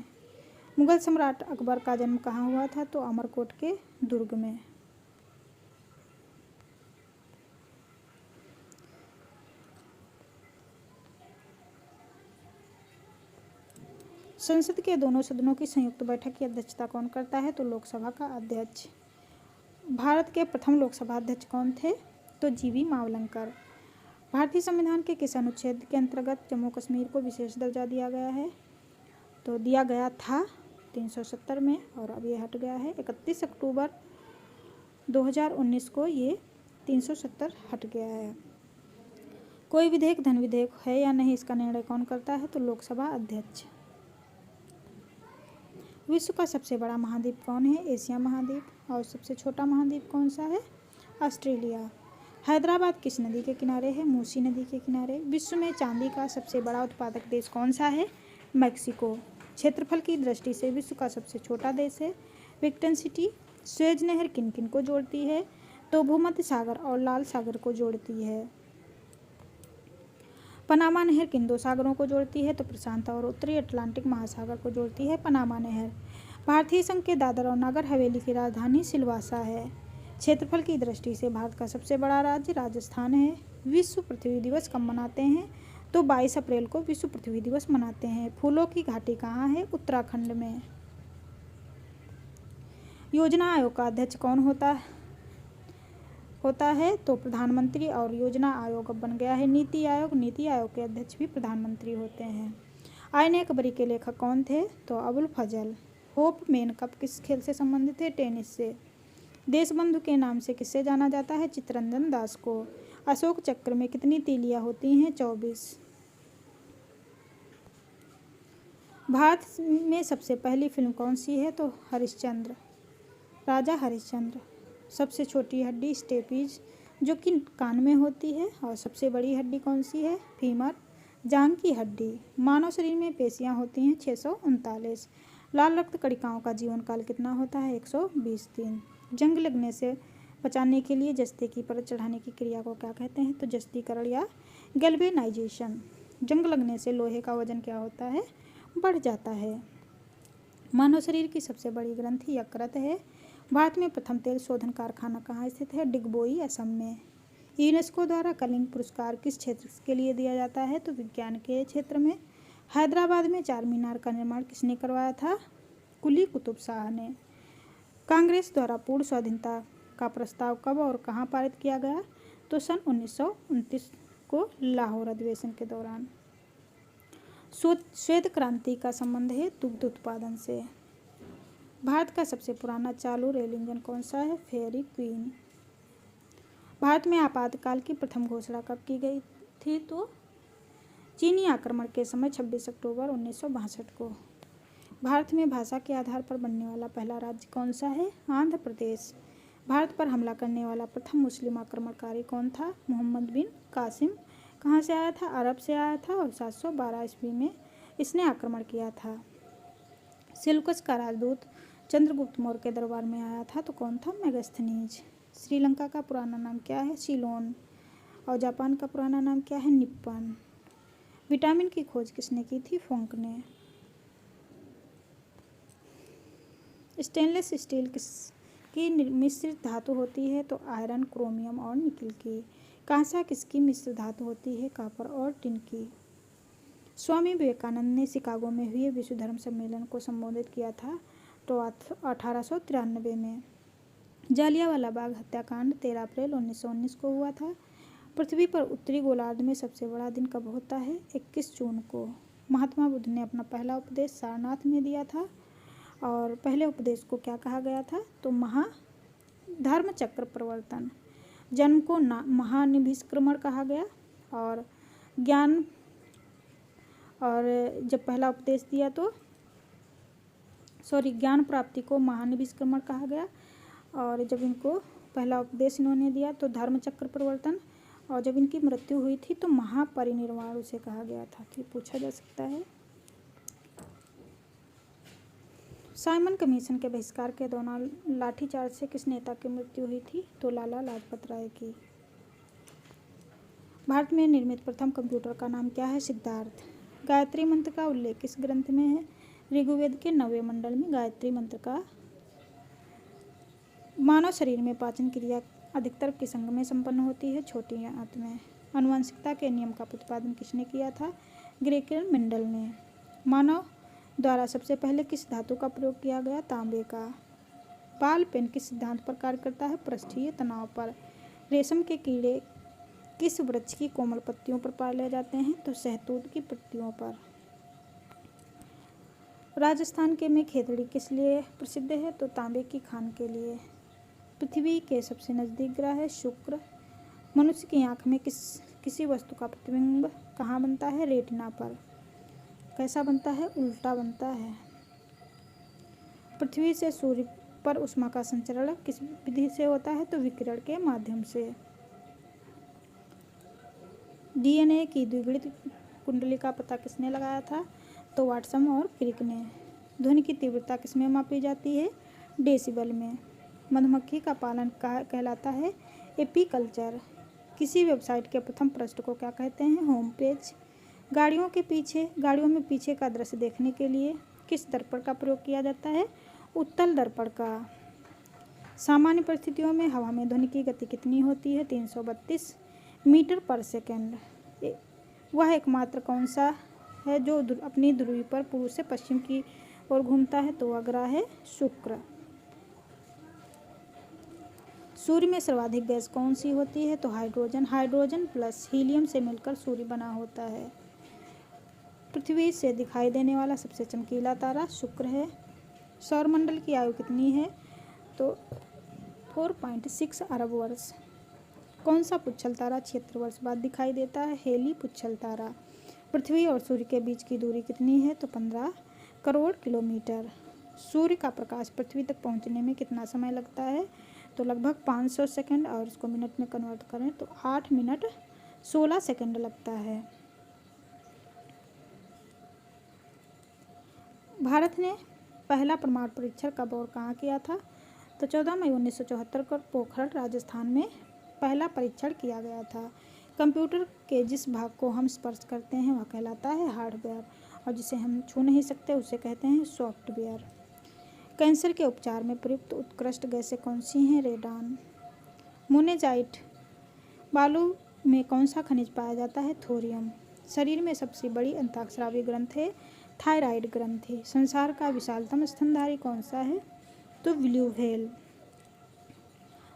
मुगल सम्राट अकबर का जन्म कहाँ हुआ था? तो अमरकोट के दुर्ग में। संसद के दोनों सदनों की संयुक्त बैठक की अध्यक्षता कौन करता है? तो लोकसभा का अध्यक्ष। भारत के प्रथम लोकसभा अध्यक्ष कौन थे? तो जीवी मावलंकर। भारतीय संविधान के किस अनुच्छेद के अंतर्गत जम्मू कश्मीर को विशेष दर्जा दिया गया है? तो दिया गया था 370 में और अब ये हट गया है। 31 अक्टूबर 2019 को ये 370 हट गया है। कोई विधेयक धन विधेयक है या नहीं, इसका निर्णय कौन करता है? तो लोकसभा अध्यक्ष। विश्व का सबसे बड़ा महाद्वीप कौन है? एशिया महाद्वीप। और सबसे छोटा महाद्वीप कौन सा है? ऑस्ट्रेलिया। हैदराबाद किस नदी के किनारे है? मूसी नदी के किनारे। विश्व में चांदी का सबसे बड़ा उत्पादक देश कौन सा है? मैक्सिको। क्षेत्रफल की दृष्टि से विश्व का सबसे छोटा देश है वेटिकन सिटी। स्वेज नहर किन किन को जोड़ती है? तो भूमध्य सागर और लाल सागर को जोड़ती है। पनामा नहर किन 2 सागरों को जोड़ती है? तो प्रशांत और उत्तरी अटलांटिक महासागर को जोड़ती है पनामा नहर। भारतीय संघ के दादर और नागर हवेली की राजधानी सिलवासा है। क्षेत्रफल की दृष्टि से भारत का सबसे बड़ा राज्य राजस्थान है। विश्व पृथ्वी दिवस कब मनाते हैं? तो 22 अप्रैल को विश्व पृथ्वी दिवस मनाते हैं। फूलों की घाटी कहाँ है? उत्तराखंड में। योजना आयोग का अध्यक्ष कौन होता है? तो प्रधानमंत्री। और योजना आयोग अब बन गया है नीति आयोग। नीति आयोग के अध्यक्ष भी प्रधानमंत्री होते हैं। आईने अकबरी के लेखक कौन थे? तो अबुल फजल। होप मेन कप किस खेल से संबंधित है? टेनिस से। देशबंधु के नाम से किससे जाना जाता है? चित्तरंजन दास को। अशोक चक्र में कितनी तीलियां होती हैं? 24। भारत में सबसे पहली फिल्म कौन सी है? तो हरिश्चंद्र, राजा हरिश्चंद्र। सबसे छोटी हड्डी स्टेपीज, जो कि कान में होती है। और सबसे बड़ी हड्डी कौन सी है? फीमर, जांघ की हड्डी। मानव शरीर में पेशियां होती हैं 639। लाल रक्त कणिकाओं का जीवन काल कितना होता है? 120 दिन। जंग लगने से बचाने के लिए जस्ते की परत चढ़ाने की क्रिया को क्या कहते हैं? तो जस्तीकरण या गैल्वेनाइजेशन। जंग लगने से लोहे का वजन क्या होता है? बढ़ जाता है। मानव शरीर की सबसे बड़ी ग्रंथि यकृत है। भारत में प्रथम तेल शोधन कारखाना कहाँ स्थित है? डिगबोई, असम में। यूनेस्को द्वारा कलिंग पुरस्कार किस क्षेत्र के लिए दिया जाता है? तो विज्ञान के क्षेत्र में। हैदराबाद में चार मीनार का निर्माण किसने करवाया था? कुली कुतुब शाह ने। कांग्रेस द्वारा पूर्ण स्वाधीनता का प्रस्ताव कब और कहाँ पारित किया गया? तो सन 1929 को लाहौर अधिवेशन के दौरान। श्वेत क्रांति का संबंध है दुग्ध उत्पादन से। भारत का सबसे पुराना चालू रेल इंजन कौन सा है? Fairy queen. भारत में आपातकाल की प्रथम घोषणा कब की गई थी? तो चीनी आक्रमण के समय 26 अक्टूबर 1962 को। भारत में भाषा के आधार पर बनने वाला पहला राज्य कौन सा है? आंध्र प्रदेश। भारत पर हमला करने वाला प्रथम मुस्लिम आक्रमणकारी कौन था? मोहम्मद बिन कासिम। कहाँ से आया था? अरब से आया था और 712 ईस्वी में इसने आक्रमण किया था। सेल्यूकस का राजदूत चंद्रगुप्त मौर्य के दरबार में आया था, तो कौन था? मेगास्थनीज। श्रीलंका का पुराना नाम क्या है? सीलोन। और जापान का पुराना नाम क्या है? निप्पन। विटामिन की खोज किसने की थी? फोंक ने। स्टेनलेस स्टील किसकी मिश्रित धातु होती है? तो आयरन, क्रोमियम और निकिल की। कांसा किसकी मिश्र धातु होती है? कॉपर और टिन की। स्वामी विवेकानंद ने शिकागो में हुए विश्व धर्म सम्मेलन को संबोधित किया था, तो 1893 में। जालियांवाला बाग हत्याकांड 13 अप्रैल 1919 को हुआ था। पृथ्वी पर उत्तरी गोलार्ध में सबसे बड़ा दिन कब होता है? 21 जून को। महात्मा बुद्ध ने अपना पहला उपदेश सारनाथ में दिया था, और पहले उपदेश को क्या कहा गया था? तो धर्म चक्र प्रवर्तन। जन्म को महानिभिष्क्रमण कहा गया, और जब पहला उपदेश दिया तो ज्ञान प्राप्ति को महानिभिष्क्रमण कहा गया। और जब इनको पहला उपदेश इन्होंने दिया तो धर्म चक्र प्रवर्तन, और जब इनकी मृत्यु हुई थी तो महापरिनिर्वाण उसे कहा गया था। तो पूछा जा सकता है। साइमन कमीशन के बहिष्कार के दौरान लाठीचार्ज से किस नेता की मृत्यु हुई थी? तो लाला लाजपत राय की। भारत में निर्मित प्रथम कंप्यूटर का नाम क्या है? सिद्धार्थ। गायत्री मंत्र का उल्लेख किस ग्रंथ में है? ऋग्वेद के 9वें मंडल में गायत्री मंत्र का। मानव शरीर में पाचन क्रिया अधिकतर किस अंग में संपन्न होती है? छोटी आंत में। आनुवंशिकता के नियम का प्रतिपादन किसने किया था? ग्रेगर मेंडल ने। मानव द्वारा सबसे पहले किस धातु का प्रयोग किया गया? तांबे का। बाल पेन किस सिद्धांत पर कार्य करता है? पृष्ठीय तनाव पर। रेशम के कीड़े किस वृक्ष की कोमल पत्तियों पर पाले जाते हैं? तो शहतूत की पत्तियों पर। राजस्थान के में खेतड़ी किस लिए प्रसिद्ध है? तो तांबे की खान के लिए। पृथ्वी के सबसे नज़दीक ग्रह है शुक्र। मनुष्य की आँख में किसी वस्तु का प्रतिबिंब कहाँ बनता है? रेटिना पर। कैसा बनता है? उल्टा बनता है। पृथ्वी से सूर्य पर ऊष्मा का संचरण किस विधि से होता है? तो विकिरण के माध्यम से। डीएनए की द्विगुणित कुंडली का पता किसने लगाया था? तो वाटसन और क्रिक ने। ध्वनि की तीव्रता किसमें मापी जाती है? डेसिबल में। मधुमक्खी का पालन कहलाता है एपीकल्चर। किसी वेबसाइट के प्रथम पृष्ठ को क्या कहते हैं? Home page. गाड़ियों में पीछे का दृश्य देखने के लिए किस दर्पण का प्रयोग किया जाता है? उत्तल दर्पण का। सामान्य परिस्थितियों में हवा में ध्वनि की गति कितनी होती है? 332 मीटर पर सेकंड। वह एकमात्र कौन सा है जो अपनी ध्रुवी पर पूर्व से पश्चिम की ओर घूमता है? तो वह ग्रह है शुक्र। सूर्य में सर्वाधिक गैस कौन सी होती है? तो हाइड्रोजन। हाइड्रोजन प्लस हीलियम से मिलकर सूर्य बना होता है। पृथ्वी से दिखाई देने वाला सबसे चमकीला तारा शुक्र है। सौरमंडल की आयु कितनी है? तो 4.6 अरब वर्ष। कौन सा पुच्छल तारा 76 वर्ष बाद दिखाई देता है? हेली पुच्छल तारा। पृथ्वी और सूर्य के बीच की दूरी कितनी है? तो 15 करोड़ किलोमीटर। सूर्य का प्रकाश पृथ्वी तक पहुंचने में कितना समय लगता है? तो लगभग 500 सेकंड, और इसको मिनट में कन्वर्ट करें तो 8 मिनट 16 सेकंड लगता है। भारत ने पहला परमाणु परीक्षण कब और कहाँ किया था? तो 14 मई 1974 को पोखरण राजस्थान में पहला परीक्षण किया गया था। कंप्यूटर के जिस भाग को हम स्पर्श करते हैं वह कहलाता है हार्डवेयर, और जिसे हम छू नहीं सकते उसे कहते हैं सॉफ्टवेयर। कैंसर के उपचार में प्रयुक्त उत्कृष्ट गैसें कौन सी हैं? रेडान। मोनेजाइट। बालू में कौन सा खनिज पाया जाता है? थोरियम। शरीर में सबसे बड़ी अंतःस्रावी ग्रंथि है थायराइड ग्रंथि। संसार का विशालतम स्तनधारी कौन सा है? तो ब्लू व्हेल।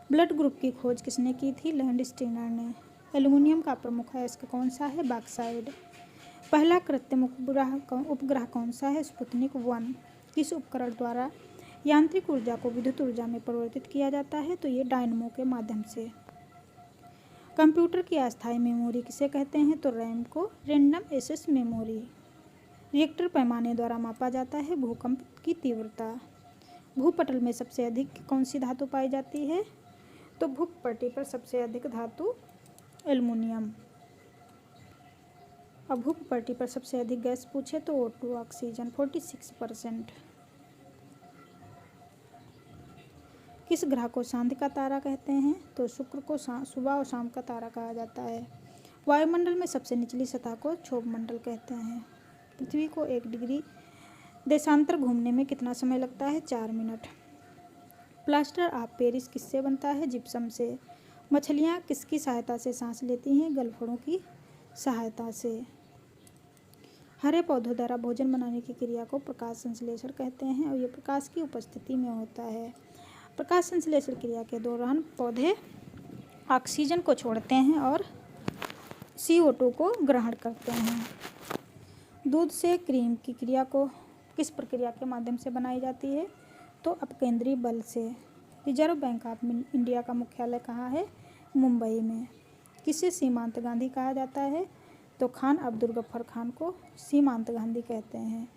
ब्लड ग्रुप की खोज किसने की थी? लैंडस्टीनर ने। एल्युमिनियम का प्रमुख अयस्क कौन सा है? बॉक्साइड। पहला कृत्रिम उपग्रह कौन सा है? स्पुतनिक 1। किस उपकरण द्वारा यांत्रिक ऊर्जा को विद्युत ऊर्जा में परिवर्तित किया जाता है? तो ये डायनमो के माध्यम से। कंप्यूटर की अस्थायी मेमोरी किसे कहते हैं? तो रैम को। Random access memory. रिएक्टर पैमाने द्वारा मापा जाता है भूकंप की तीव्रता। भूपटल में सबसे अधिक कौन सी धातु पाई जाती है? तो भूपटल पर सबसे अधिक धातु एल्युमिनियम। अब भूपटल पर सबसे अधिक गैस पूछे तो O2 ऑक्सीजन 46%। किस ग्रह को सांध्य का तारा कहते हैं? तो शुक्र को सुबह और शाम का तारा कहा जाता है। वायुमंडल में सबसे निचली सतह को क्षोभ मंडल कहते हैं। पृथ्वी को 1 डिग्री देशांतर घूमने में कितना समय लगता है? 4 मिनट। प्लास्टर ऑफ पेरिस किससे बनता है? जिप्सम से। मछलियाँ किसकी सहायता से सांस लेती हैं? गलफड़ों की सहायता से। हरे पौधों द्वारा भोजन बनाने की क्रिया को प्रकाश संश्लेषण कहते हैं, और ये प्रकाश की उपस्थिति में होता है। प्रकाश संश्लेषण क्रिया के दौरान पौधे ऑक्सीजन को छोड़ते हैं और CO2 को ग्रहण करते हैं। दूध से क्रीम की क्रिया को किस प्रक्रिया के माध्यम से बनाई जाती है? तो अपकेंद्री बल से। रिजर्व बैंक ऑफ इंडिया का मुख्यालय कहाँ है? मुंबई में। किसे सीमांत गांधी कहा जाता है? तो खान अब्दुल गफ्फार खान को सीमांत गांधी कहते हैं।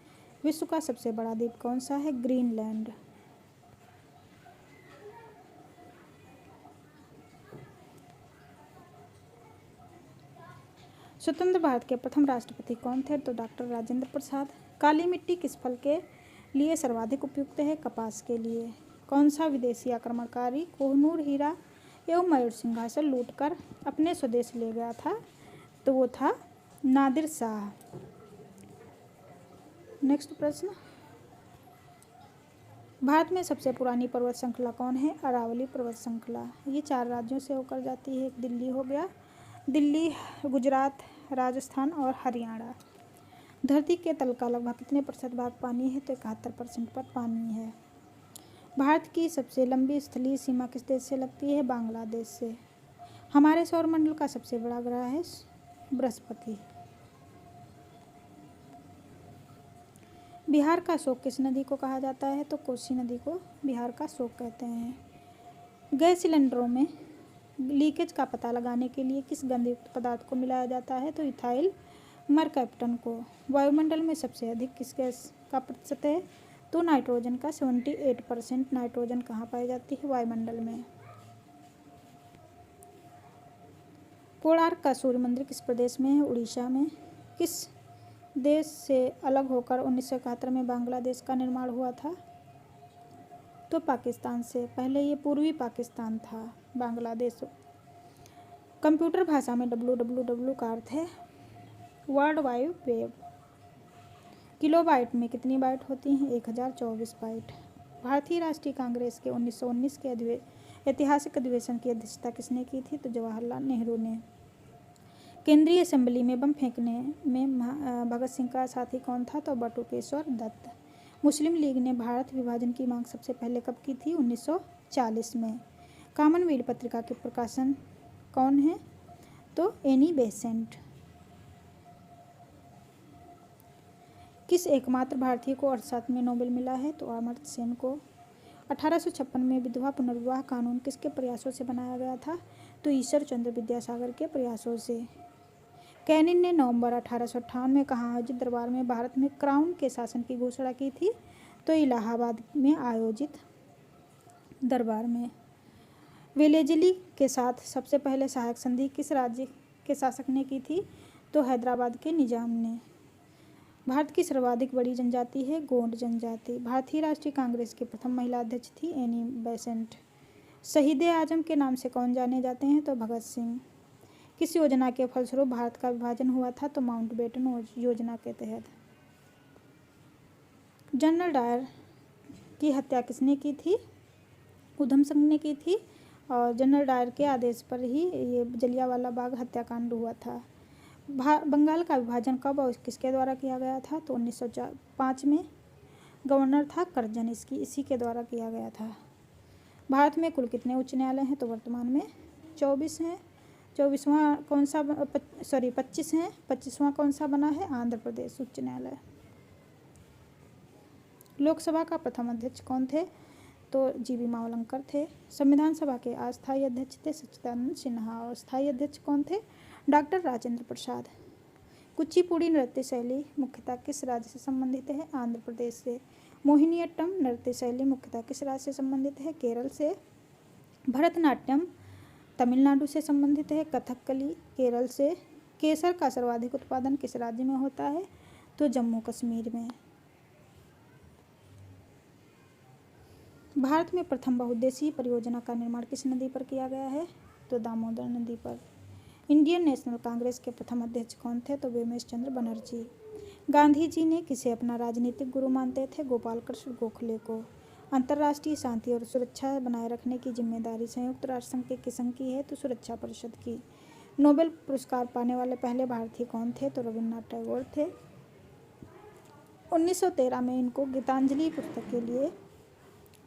विश्व का सबसे बड़ा द्वीप कौन सा है? ग्रीनलैंड। स्वतंत्र भारत के प्रथम राष्ट्रपति कौन थे? तो डॉक्टर राजेंद्र प्रसाद। काली मिट्टी किस फल के लिए सर्वाधिक उपयुक्त है? कपास के लिए। कौन सा विदेशी आक्रमणकारी कोहिनूर हीरा एवं मयूर सिंहासन लूटकर अपने स्वदेश ले गया था? तो वो था नादिर शाह। नेक्स्ट प्रश्न, भारत में सबसे पुरानी पर्वत श्रृंखला कौन है? अरावली पर्वत श्रृंखला। ये 4 राज्यों से होकर जाती है। एक दिल्ली हो गया, दिल्ली, गुजरात, राजस्थान और हरियाणा। धरती के तल का लगभग कितने प्रतिशत भाग पानी है? तो 71% पर पानी है। भारत की सबसे लंबी स्थलीय सीमा किस देश से लगती है? बांग्लादेश से। हमारे सौरमंडल का सबसे बड़ा ग्रह है बृहस्पति। बिहार का शोक किस नदी को कहा जाता है? तो कोसी नदी को बिहार का शोक कहते हैं। गैस सिलेंडरों में लीकेज का पता लगाने के लिए किस गंधयुक्त पदार्थ को मिलाया जाता है? तो इथाइल मरकैप्टन को। वायुमंडल में सबसे अधिक किस गैस का प्रतिशत है? तो नाइट्रोजन का 78%। नाइट्रोजन कहाँ पाई जाती है? वायुमंडल में। कोणार्क का सूर्य मंदिर किस प्रदेश में है? उड़ीसा में। किस देश से अलग होकर 1971 में बांग्लादेश का निर्माण हुआ था? तो पाकिस्तान से। पहले ये पूर्वी पाकिस्तान था, बांग्लादेश। कंप्यूटर भाषा में www का अर्थ है वर्ल्ड वाइड वेब। किलोबाइट में कितनी बाइट होती हैं? 1024 बाइट। भारतीय राष्ट्रीय कांग्रेस के 1919 के ऐतिहासिक अधिवेशन की अध्यक्षता किसने की थी? तो जवाहरलाल नेहरू ने। केंद्रीय असेंबली में बम फेंकने में भगत सिंह का साथी कौन था? तो बटुकेश्वर दत्त। मुस्लिम लीग ने भारत विभाजन की मांग सबसे पहले कब की थी? 1940 में। कॉमनवेल्थ पत्रिका के प्रकाशन कौन है? तो एनी बेसेंट। किस एकमात्र भारतीय को अर्थशास्त्र में नोबेल मिला है? तो अमर्त्य सेन को। 1856 में विधवा पुनर्विवाह कानून किसके प्रयासों से बनाया गया था? तो ईश्वर चंद्र विद्यासागर के प्रयासों से। कैनिन ने नवंबर 1858 में कहाँ आयोजित दरबार में भारत में क्राउन के शासन की घोषणा की थी? तो इलाहाबाद में आयोजित दरबार में। वेलेजली के साथ सबसे पहले सहायक संधि किस राज्य के शासक ने की थी? तो हैदराबाद के निजाम ने। भारत की सर्वाधिक बड़ी जनजाति है गोंड जनजाति। भारतीय राष्ट्रीय कांग्रेस की प्रथम महिला अध्यक्ष थी एनी बेसेंट। शहीद आजम के नाम से कौन जाने जाते हैं? तो भगत सिंह। किस योजना के फलस्वरूप भारत का विभाजन हुआ था? तो माउंटबेटन योजना के तहत। जनरल डायर की हत्या किसने की थी? उधम सिंह ने की थी और जनरल डायर के आदेश पर ही ये जलियांवाला बाग हत्याकांड हुआ था। बंगाल का विभाजन कब और किसके द्वारा किया गया था? तो 1905 में। गवर्नर था करजन, इसी के द्वारा किया गया था। भारत में कुल कितने उच्च न्यायालय हैं? तो वर्तमान में 24 हैं। 24वां कौन सा 25 हैं। 25वां कौन सा बना है? आंध्र प्रदेश उच्च न्यायालय। लोकसभा का प्रथम अध्यक्ष कौन थे? तो जीवी मावलंकर थे। संविधान सभा के अस्थायी अध्यक्ष थे सच्चिदानंद सिन्हा और स्थायी अध्यक्ष कौन थे? डॉक्टर राजेंद्र प्रसाद। कुचिपुड़ी नृत्य शैली मुख्यतः किस राज्य से संबंधित है? आंध्र प्रदेश से। मोहिनीअट्टम नृत्य शैली मुख्यतः किस राज्य से संबंधित है? केरल से। भरतनाट्यम तमिलनाडु से संबंधित है। कथकली केरल से। केसर का सर्वाधिक उत्पादन किस राज्य में होता है? तो जम्मू कश्मीर में। भारत में प्रथम बहुउद्देशीय परियोजना का निर्माण किस नदी पर किया गया है? तो दामोदर नदी पर। इंडियन नेशनल कांग्रेस के प्रथम अध्यक्ष कौन थे? तो व्योमेश चंद्र बनर्जी। गांधी जी ने किसे अपना राजनीतिक गुरु मानते थे? गोपाल कृष्ण गोखले को। अंतर्राष्ट्रीय शांति और सुरक्षा बनाए रखने की जिम्मेदारी संयुक्त राष्ट्र संघ के किस संघ की है? तो सुरक्षा परिषद की। नोबेल पुरस्कार पाने वाले पहले भारतीय कौन थे? तो रविन्द्रनाथ टैगोर थे। 1913 में इनको गीतांजलि पुस्तक के लिए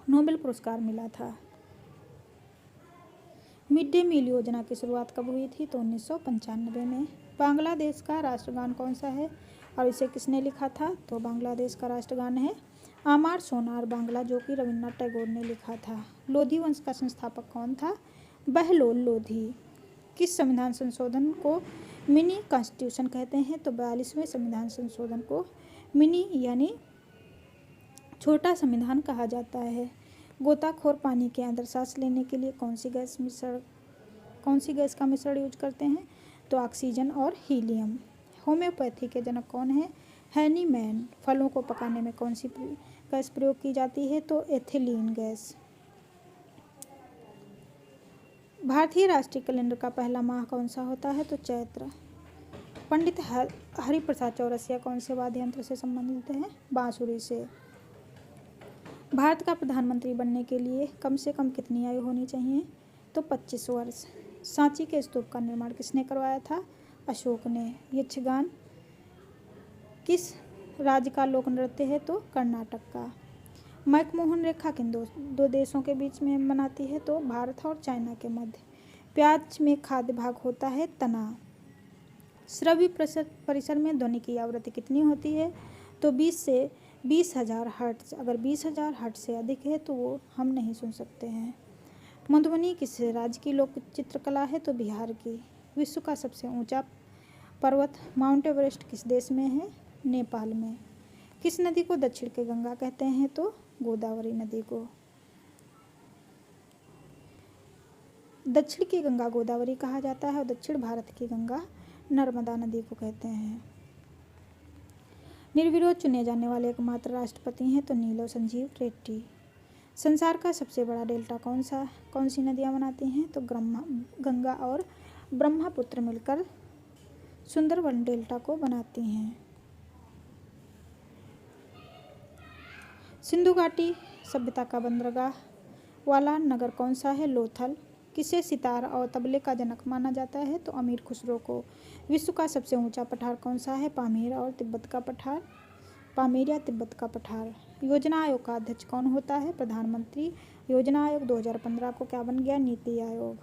नोबेल पुरस्कार मिला था। मिड डे मील योजना की शुरुआत कब हुई थी? तो 1995 में। बांग्लादेश का राष्ट्रगान कौन सा है और इसे किसने लिखा था? तो बांग्लादेश का राष्ट्रगान है आमार सोनार बांग्ला, जो कि रविन्द्रनाथ टैगोर ने लिखा था। लोधी वंश का संस्थापक कौन था? बहलोल लोधी। किस संविधान संशोधन को मिनी कॉन्स्टिट्यूशन कहते हैं? तो 42वें संविधान संशोधन को मिनी यानी छोटा संविधान कहा जाता है। गोताखोर पानी के अंदर सांस लेने के लिए कौन सी गैस का मिश्रण यूज करते हैं? तो ऑक्सीजन और हीलियम। होम्योपैथी के जनक कौन है? हैनीमैन। फलों को पकाने में कौन सी गैस प्रयोग की जाती है? तो एथिलीन गैस। भारतीय राष्ट्रीय कैलेंडर का पहला माह कौन सा होता है? तो चैत्र। पंडित हरिप्रसाद चौरसिया कौन से वाद्य यंत्र से संबंधित हैं? बांसुरी से। भारत का प्रधानमंत्री बनने के लिए कम से कम कितनी आयु होनी चाहिए? तो 25 वर्ष। सांची के स्तूप का निर्माण किसने करवाया था? अशोक ने। यक्षगान किस राज्य का लोक नृत्य है? तो कर्नाटक का। मैकमोहन रेखा किन दो देशों के बीच में बनाती है? तो भारत और चाइना के मध्य। प्याज में खाद्य भाग होता है तना। श्रव्य परिसर में ध्वनि की आवृत्ति कितनी होती है? तो 20 से 20,000 हर्ट्ज। अगर 20,000 हर्ट्ज से अधिक है तो वो हम नहीं सुन सकते हैं। मधुबनी किस राज्य की लोक चित्रकला है? तो बिहार की। विश्व का सबसे ऊंचा पर्वत माउंट एवरेस्ट किस देश में है? नेपाल में। किस नदी को दक्षिण के गंगा कहते हैं? तो गोदावरी नदी को। दक्षिण की गंगा गोदावरी कहा जाता है और दक्षिण भारत की गंगा नर्मदा नदी को कहते हैं। निर्विरोध चुने जाने वाले एकमात्र राष्ट्रपति हैं तो नीलो संजीव रेड्डी। संसार का सबसे बड़ा डेल्टा कौन सी नदियाँ बनाती हैं? तो गंगा और ब्रह्मपुत्र मिलकर सुंदरबन डेल्टा को बनाती हैं। सिंधु घाटी सभ्यता का बंदरगाह वाला नगर कौन सा है? लोथल। किसे सितार और तबले का जनक माना जाता है? तो अमीर खुसरो को। विश्व का सबसे ऊंचा पठार कौन सा है? पामीर और तिब्बत का पठार, पामीर या तिब्बत का पठार। योजना आयोग का अध्यक्ष कौन होता है? प्रधानमंत्री। योजना आयोग 2015 को क्या बन गया? नीति आयोग।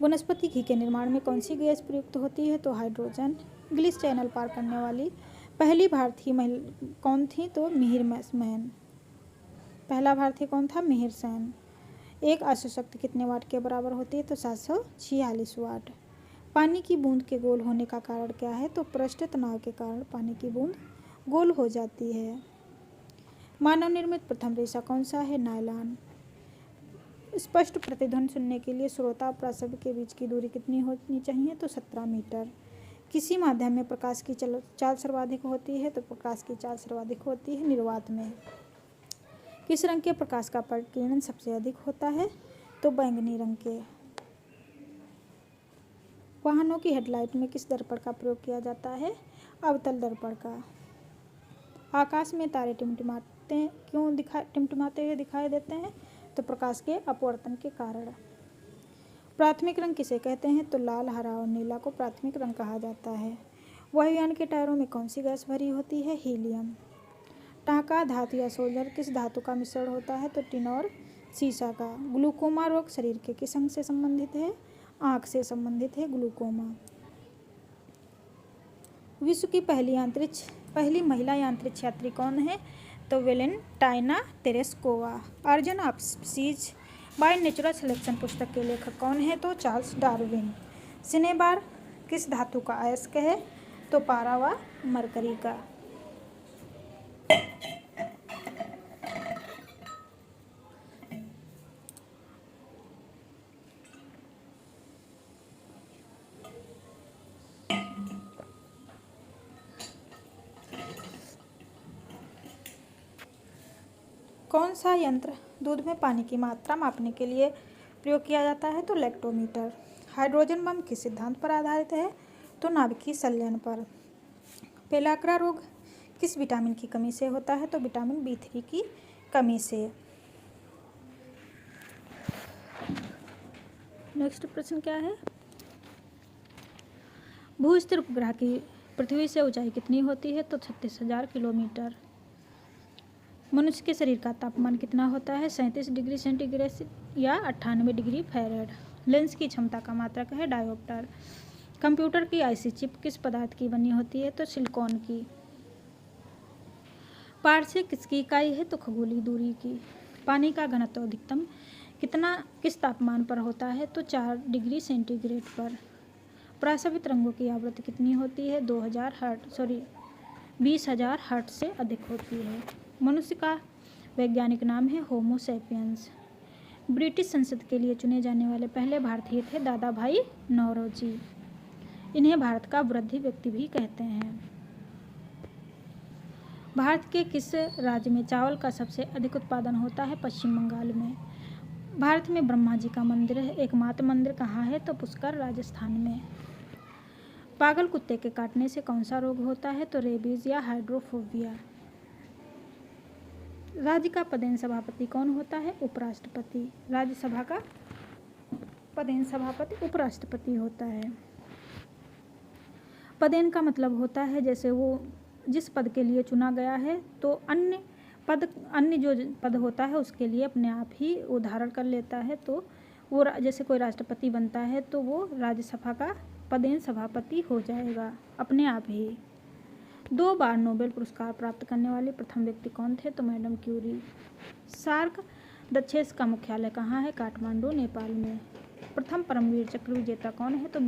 वनस्पति घी के निर्माण में कौन सी गैस प्रयुक्त होती है? तो हाइड्रोजन। इंग्लिश चैनल पार करने वाली पहली भारतीय महिला कौन थी? तो मिहिर मैन। पहला भारतीय कौन था? मिहिर सेन। एक अश्वशक्ति कितने वाट के बराबर होती है? तो 746 वाट। पानी की बूंद के गोल होने का कारण क्या है? तो पृष्ठ तनाव के कारण पानी की बूंद गोल हो जाती है। मानव निर्मित प्रथम रेशा कौन सा है? नायलॉन। स्पष्ट प्रतिध्वनि सुनने के लिए श्रोता और प्रासव के बीच की दूरी कितनी होनी चाहिए? तो 17 मीटर। किसी माध्यम में प्रकाश की चाल सर्वाधिक होती है? तो प्रकाश की चाल सर्वाधिक होती है निर्वात में। किस रंग के प्रकाश का प्रकीर्णन सबसे अधिक होता है? तो बैंगनी रंग के। वाहनों की हेडलाइट में किस दर्पण का प्रयोग किया जाता है? अवतल दर्पण का। आकाश में तारे टिमटिमाते हुए दिखाई देते हैं? तो प्रकाश के अपवर्तन के कारण। प्राथमिक रंग किसे कहते हैं? तो लाल, हरा और नीला को प्राथमिक रंग कहा जाता है। वायुयान के टायरों में कौन सी गैस भरी होती है? हीलियम। टांका धातु या सोल्जर किस धातु का मिश्रण होता है? तो टिन और सीसा का। ग्लूकोमा रोग शरीर के किस अंग से संबंधित है? आँख से संबंधित है ग्लूकोमा। विश्व की पहली महिला अंतरिक्ष यात्री कौन है? तो Valentina Tereshkova. Origin of species by natural selection पुस्तक के लेखक कौन है? तो चार्ल्स डार्विन। सिनेबार किस धातु का अयस्क है? तो पारा व मरकरी का। कौन सा यंत्र दूध में पानी की मात्रा मापने के लिए प्रयोग किया जाता है? तो लैक्टोमीटर। हाइड्रोजन बम किस सिद्धांत पर आधारित है? तो नाभिकीय संलयन पर। पेलाक्रा रोग किस विटामिन की कमी से होता है? तो विटामिन B3 की कमी से। नेक्स्ट प्रश्न क्या है? भू-स्थिर उपग्रह की पृथ्वी से ऊंचाई कितनी होती है? तो 36,000 किलोमीटर। मनुष्य के शरीर का तापमान कितना होता है? 37 डिग्री सेंटीग्रेड या 98 डिग्री फ़ारेनहाइट। लेंस की क्षमता का मात्रक है डायोप्टर। कंप्यूटर की आईसी चिप किस पदार्थ की बनी होती है? तो सिलिकॉन की। पारसेक किसकी इकाई है? तो खगोलीय दूरी की। पानी का घनत्व अधिकतम किस तापमान पर होता है? तो 4 डिग्री सेंटीग्रेड पर। प्रस्रावित रंगों की आवृत्ति कितनी होती है? 20,000 हर्ट्ज से अधिक होती है। मनुष्य का वैज्ञानिक नाम है होमो सैपियंस। ब्रिटिश संसद के लिए चुने जाने वाले पहले भारतीय थे दादा भाई नौरोजी। इन्हें भारत का वृद्धि व्यक्ति भी कहते हैं। भारत के किस राज्य में चावल का सबसे अधिक उत्पादन होता है? पश्चिम बंगाल में। भारत में ब्रह्मा जी का मंदिर है, एकमात्र मंदिर कहाँ है? तो पुष्कर राजस्थान में। पागल कुत्ते के काटने से कौन सा रोग होता है? तो रेबीज या हाइड्रोफोबिया। राज्य का पदेन सभापति कौन होता है? उपराष्ट्रपति। राज्यसभा का पदेन सभापति उपराष्ट्रपति होता है। पदेन का मतलब होता है जैसे वो जिस पद के लिए चुना गया है तो अन्य जो पद होता है उसके लिए अपने आप ही वो धारण कर लेता है। तो वो जैसे कोई राष्ट्रपति बनता है तो वो राज्यसभा का पदेन सभापति हो जाएगा अपने आप ही। 2 बार नोबेल पुरस्कार प्राप्त करने वाले प्रथम व्यक्ति कौन थे? तो मैडम क्यूरी। सार्क दक्षेश का मुख्यालय कहाँ है? काठमांडू, नेपाल में। प्रथम परमवीर चक्र विजेता कौन है? तो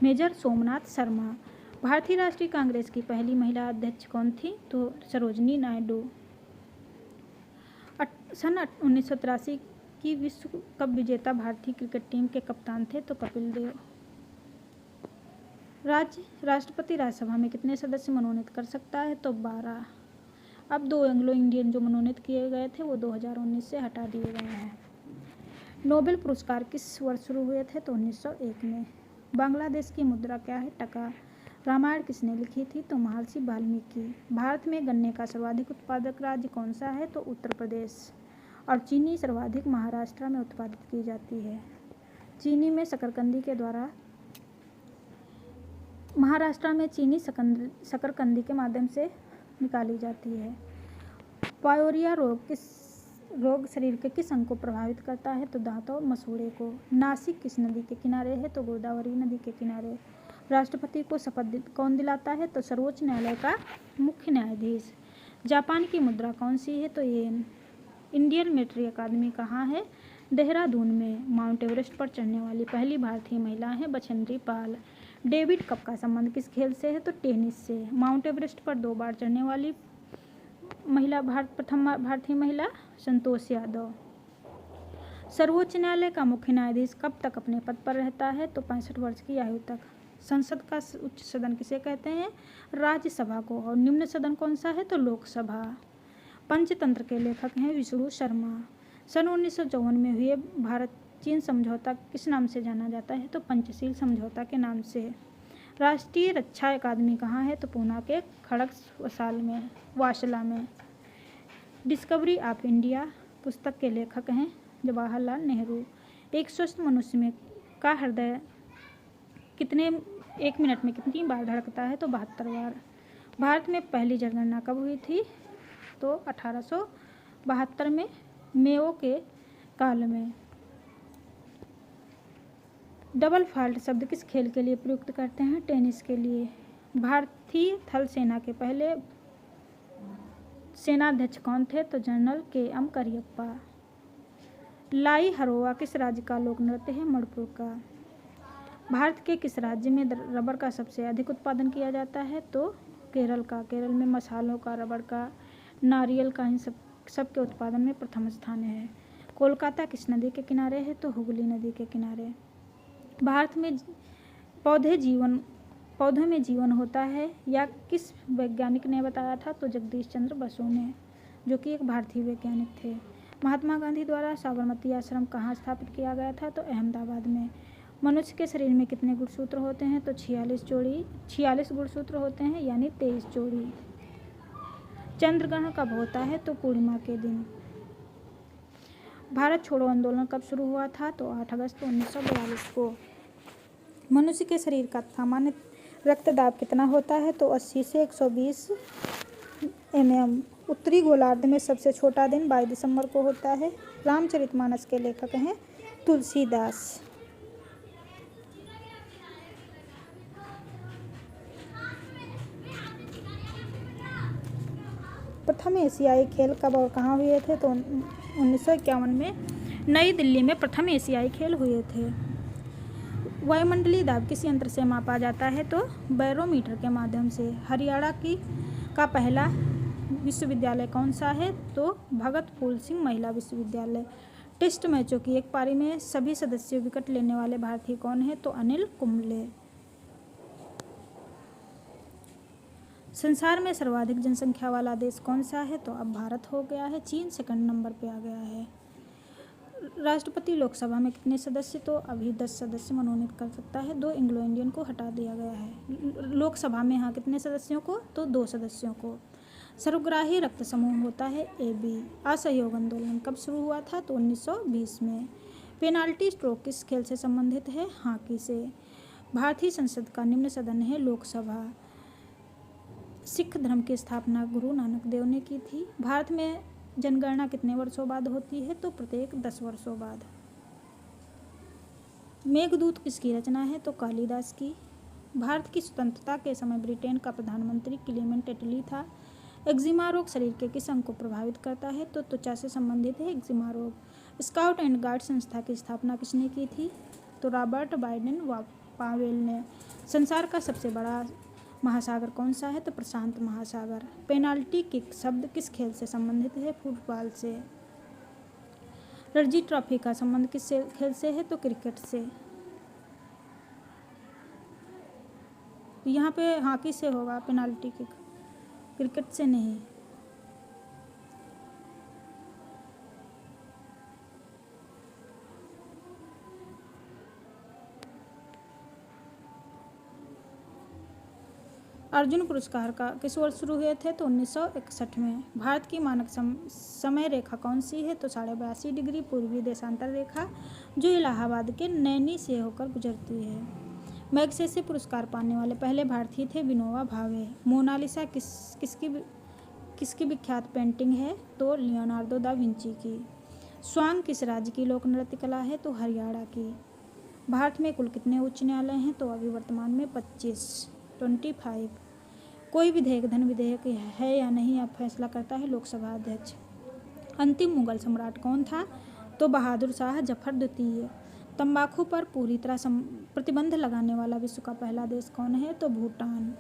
मेजर सोमनाथ शर्मा। भारतीय राष्ट्रीय कांग्रेस की पहली महिला अध्यक्ष कौन थी? तो सरोजनी नायडू। सन 1983 की विश्व कप विजेता भारतीय क्रिकेट टीम के कप्तान थे? तो कपिल देव। राष्ट्रपति राज्यसभा में कितने सदस्य मनोनीत कर सकता है? तो 12। अब 2 एंग्लो इंडियन जो मनोनीत किए गए थे वो 2019 से हटा दिए गए हैं। नोबेल पुरस्कार किस वर्ष शुरू हुए थे? तो 1901 में। बांग्लादेश की मुद्रा क्या है? टका। रामायण किसने लिखी थी? तो महर्षि वाल्मीकि। भारत में गन्ने का सर्वाधिक उत्पादक राज्य कौन सा है? तो उत्तर प्रदेश। और चीनी सर्वाधिक महाराष्ट्र में उत्पादित की जाती है। चीनी में शकरकंदी के द्वारा महाराष्ट्र में चीनी शकरकंदी के माध्यम से निकाली जाती है। पायोरिया रोग शरीर के किस अंग को प्रभावित करता है? तो दांत और मसूड़े को। नासिक किस नदी के किनारे है? तो गोदावरी नदी के किनारे। राष्ट्रपति को शपथ कौन दिलाता है? तो सर्वोच्च न्यायालय का मुख्य न्यायाधीश। जापान की मुद्रा कौन सी है? तो येन। इंडियन मिलिट्री अकादमी कहाँ है? देहरादून में। माउंट एवरेस्ट पर चढ़ने वाली पहली भारतीय महिला है बछेंद्री पाल। डेविड कप का संबंध किस खेल से है? तो टेनिस से। माउंट एवरेस्ट पर 2 बार चढ़ने वाली प्रथम भारतीय महिला संतोष यादव। सर्वोच्च न्यायालय का मुख्य न्यायाधीश कब तक अपने पद पर रहता है? तो 65 वर्ष की आयु तक। संसद का उच्च सदन किसे कहते हैं? राज्यसभा को। और निम्न सदन कौन सा है? तो लोकसभा। पंचतंत्र के लेखक हैं विष्णु शर्मा। सन 1954 में हुए भारत चीन समझौता किस नाम से जाना जाता है? तो पंचशील समझौता के नाम से। राष्ट्रीय रक्षा अकादमी कहाँ है? तो पूना के वासला में। डिस्कवरी ऑफ इंडिया पुस्तक के लेखक हैं जवाहरलाल नेहरू। एक स्वस्थ मनुष्य में का हृदय एक मिनट में कितनी बार धड़कता है? तो 72 बार। भारत में पहली जनगणना कब हुई थी? तो 1872 में, मेओ के काल में। डबल फॉल्ट शब्द किस खेल के लिए प्रयुक्त करते हैं? टेनिस के लिए। भारतीय थल सेना के पहले सेनाध्यक्ष कौन थे? तो जनरल के.एम. करियप्पा। लाई हरोवा किस राज्य का लोक नृत्य है? मणिपुर का। भारत के किस राज्य में रबर का सबसे अधिक उत्पादन किया जाता है? तो केरल का। केरल में मसालों का, रबर का, नारियल का, इन सब के उत्पादन में प्रथम स्थान है। कोलकाता किस नदी के किनारे है? तो हुगली नदी के किनारे। भारत में पौधों में जीवन होता है या किस वैज्ञानिक ने बताया था? तो जगदीश चंद्र बसु ने, जो कि एक भारतीय वैज्ञानिक थे। महात्मा गांधी द्वारा साबरमती आश्रम कहाँ स्थापित किया गया था? तो अहमदाबाद में। मनुष्य के शरीर में कितने गुणसूत्र होते हैं? तो 46 गुणसूत्र होते हैं, यानी 23 जोड़ी। चंद्रग्रहण कब होता है? तो पूर्णिमा के दिन। भारत छोड़ो आंदोलन कब शुरू हुआ था? तो 8 अगस्त 1942 को। मनुष्य के शरीर का सामान्य रक्तदाब कितना होता है? तो 80 से 120 mm। उत्तरी गोलार्ध में सबसे छोटा दिन 22 दिसंबर को होता है। रामचरितमानस के लेखक हैं तुलसीदास। प्रथम एशियाई खेल कब और कहाँ हुए थे? तो 1951 में नई दिल्ली में प्रथम एशियाई खेल हुए थे। वायुमंडलीय दाब किस यंत्र से मापा जाता है? तो बैरोमीटर के माध्यम से। हरियाणा का पहला विश्वविद्यालय कौन सा है? तो भगत फूल सिंह महिला विश्वविद्यालय। टेस्ट मैचों की एक पारी में सभी सदस्य विकेट लेने वाले भारतीय कौन है? तो अनिल कुंबले। संसार में सर्वाधिक जनसंख्या वाला देश कौन सा है? तो अब भारत हो गया है। चीन सेकंड नंबर पे आ गया है। राष्ट्रपति लोकसभा में कितने सदस्य? तो अभी 10 सदस्य मनोनीत कर सकता है। 2 एंग्लो इंडियन को हटा दिया गया है। लोकसभा में हाँ कितने सदस्यों को? तो 2 सदस्यों को। सर्वग्राही रक्त समूह होता है AB। असहयोग आंदोलन कब शुरू हुआ था? तो 1920 में। पेनाल्टी स्ट्रोक किस खेल से संबंधित है? हॉकी से। भारतीय संसद का निम्न सदन है लोकसभा। सिख धर्म की स्थापना गुरु नानक देव ने की थी। भारत में जनगणना कितने वर्षों बाद होती है? तो प्रत्येक 10 वर्षों बाद। मेघदूत किसकी रचना है? तो कालिदास की। भारत की स्वतंत्रता के समय ब्रिटेन का प्रधानमंत्री क्लेमेंट एटली था। एक्जिमा रोग शरीर के किस अंग को प्रभावित करता है? तो त्वचा से संबंधित है एक्जिमा रोग। स्काउट एंड गाइड संस्था की स्थापना किसने की थी? तो रॉबर्ट बाइडेन पावेल ने। संसार का सबसे बड़ा महासागर कौन सा है? तो प्रशांत महासागर। पेनाल्टी किक शब्द किस खेल से संबंधित है? फुटबॉल से। रणजी ट्रॉफी का संबंध किस खेल से है? तो क्रिकेट से। यहाँ पे हॉकी से होगा पेनाल्टी किक, क्रिकेट से नहीं। अर्जुन पुरस्कार का किस वर्ष शुरू हुए थे? तो 1961 में। भारत की मानक समय रेखा कौन सी है? तो 82.5 डिग्री पूर्वी देशांतर रेखा, जो इलाहाबाद के नैनी से होकर गुजरती है। मैग्सेसे पुरस्कार पाने वाले पहले भारतीय थे विनोबा भावे। मोनालिसा किसकी विख्यात पेंटिंग है? तो लियोनार्डो दा विंची की। स्वांग किस राज्य की लोक नृत्य कला है? तो हरियाणा की। भारत में कुल कितने उच्च न्यायालय हैं? तो अभी वर्तमान में 25। कोई विधेयक धन विधेयक है या नहीं, अब फैसला करता है लोकसभा अध्यक्ष। अंतिम मुगल सम्राट कौन था? तो बहादुर शाह जफर द्वितीय। तंबाकू पर पूरी तरह प्रतिबंध लगाने वाला विश्व का पहला देश कौन है? तो भूटान।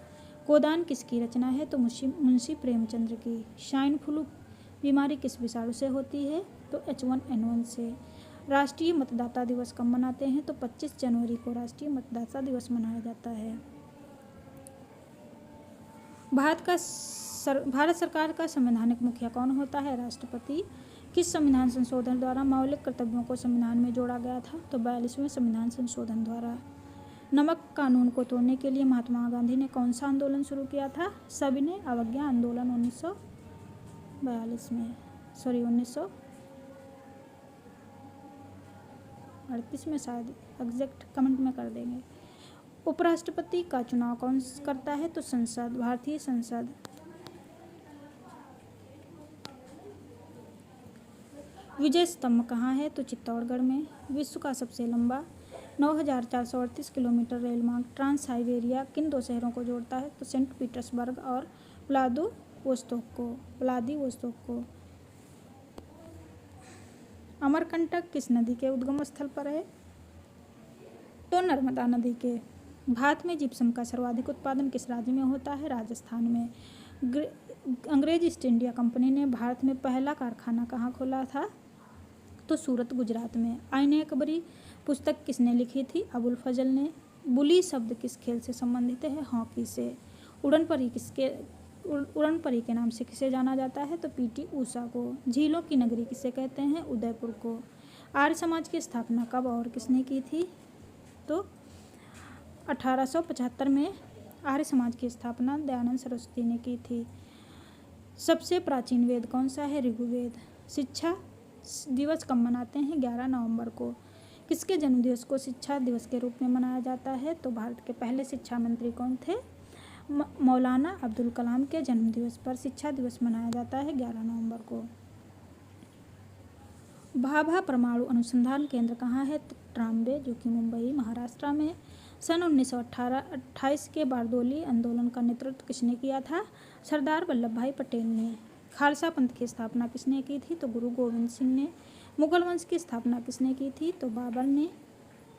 गोदान किसकी रचना है? तो मुंशी प्रेमचंद्र की। स्वाइन फ्लू बीमारी किस विषाणु से होती है? तो H1N1 से। राष्ट्रीय मतदाता दिवस कब मनाते हैं? तो 25 जनवरी को राष्ट्रीय मतदाता दिवस मनाया जाता है। भारत सरकार का संवैधानिक मुखिया कौन होता है? राष्ट्रपति। किस संविधान संशोधन द्वारा मौलिक कर्तव्यों को संविधान में जोड़ा गया था? तो 42वें संविधान संशोधन द्वारा। नमक कानून को तोड़ने के लिए महात्मा गांधी ने कौन सा आंदोलन शुरू किया था? सविनय अवज्ञा आंदोलन 1942 में, 1938 में, शायद एग्जैक्ट कमेंट में कर देंगे। उपराष्ट्रपति का चुनाव कौन करता है? तो संसद, भारतीय संसद। विजय स्तंभ कहाँ है? तो चित्तौड़गढ़ में। विश्व का सबसे लंबा 9,438 किलोमीटर रेल मार्ग ट्रांस साइबेरिया किन दो शहरों को जोड़ता है? तो सेंट पीटर्सबर्ग और व्लादिवोस्तोक को। अमरकंटक किस नदी के उद्गम स्थल पर है? तो नर्मदा नदी के। भारत में जिप्सम का सर्वाधिक उत्पादन किस राज्य में होता है? राजस्थान में। अंग्रेज ईस्ट इंडिया कंपनी ने भारत में पहला कारखाना कहाँ खोला था? तो सूरत, गुजरात में। आईने अकबरी पुस्तक किसने लिखी थी? अबुल फजल ने। बुली शब्द किस खेल से संबंधित है? हॉकी से। उड़न परी के नाम से किसे जाना जाता है? तो पीटी ऊषा को। झीलों की नगरी किसे कहते हैं? उदयपुर को। आर्य समाज की स्थापना कब और किसने की थी? तो 1875 में आर्य समाज की स्थापना दयानंद सरस्वती ने की थी। सबसे प्राचीन वेद कौन सा है? ऋग्वेद। शिक्षा दिवस कब मनाते हैं? 11 नवंबर को। किसके जन्मदिवस को शिक्षा दिवस के रूप में मनाया जाता है? तो भारत के पहले शिक्षा मंत्री कौन थे? मौलाना अब्दुल कलाम के जन्मदिवस पर शिक्षा दिवस मनाया जाता है 11 नवंबर को। भाभा परमाणु अनुसंधान केंद्र कहाँ है? ट्राम्बे, जो कि मुंबई, महाराष्ट्र में। सन 1928 के बारदोली आंदोलन का नेतृत्व किसने किया था? सरदार वल्लभ भाई पटेल ने। खालसा पंथ की स्थापना किसने की थी? तो गुरु गोविंद सिंह ने। मुगल वंश की स्थापना किसने की थी? तो बाबर ने।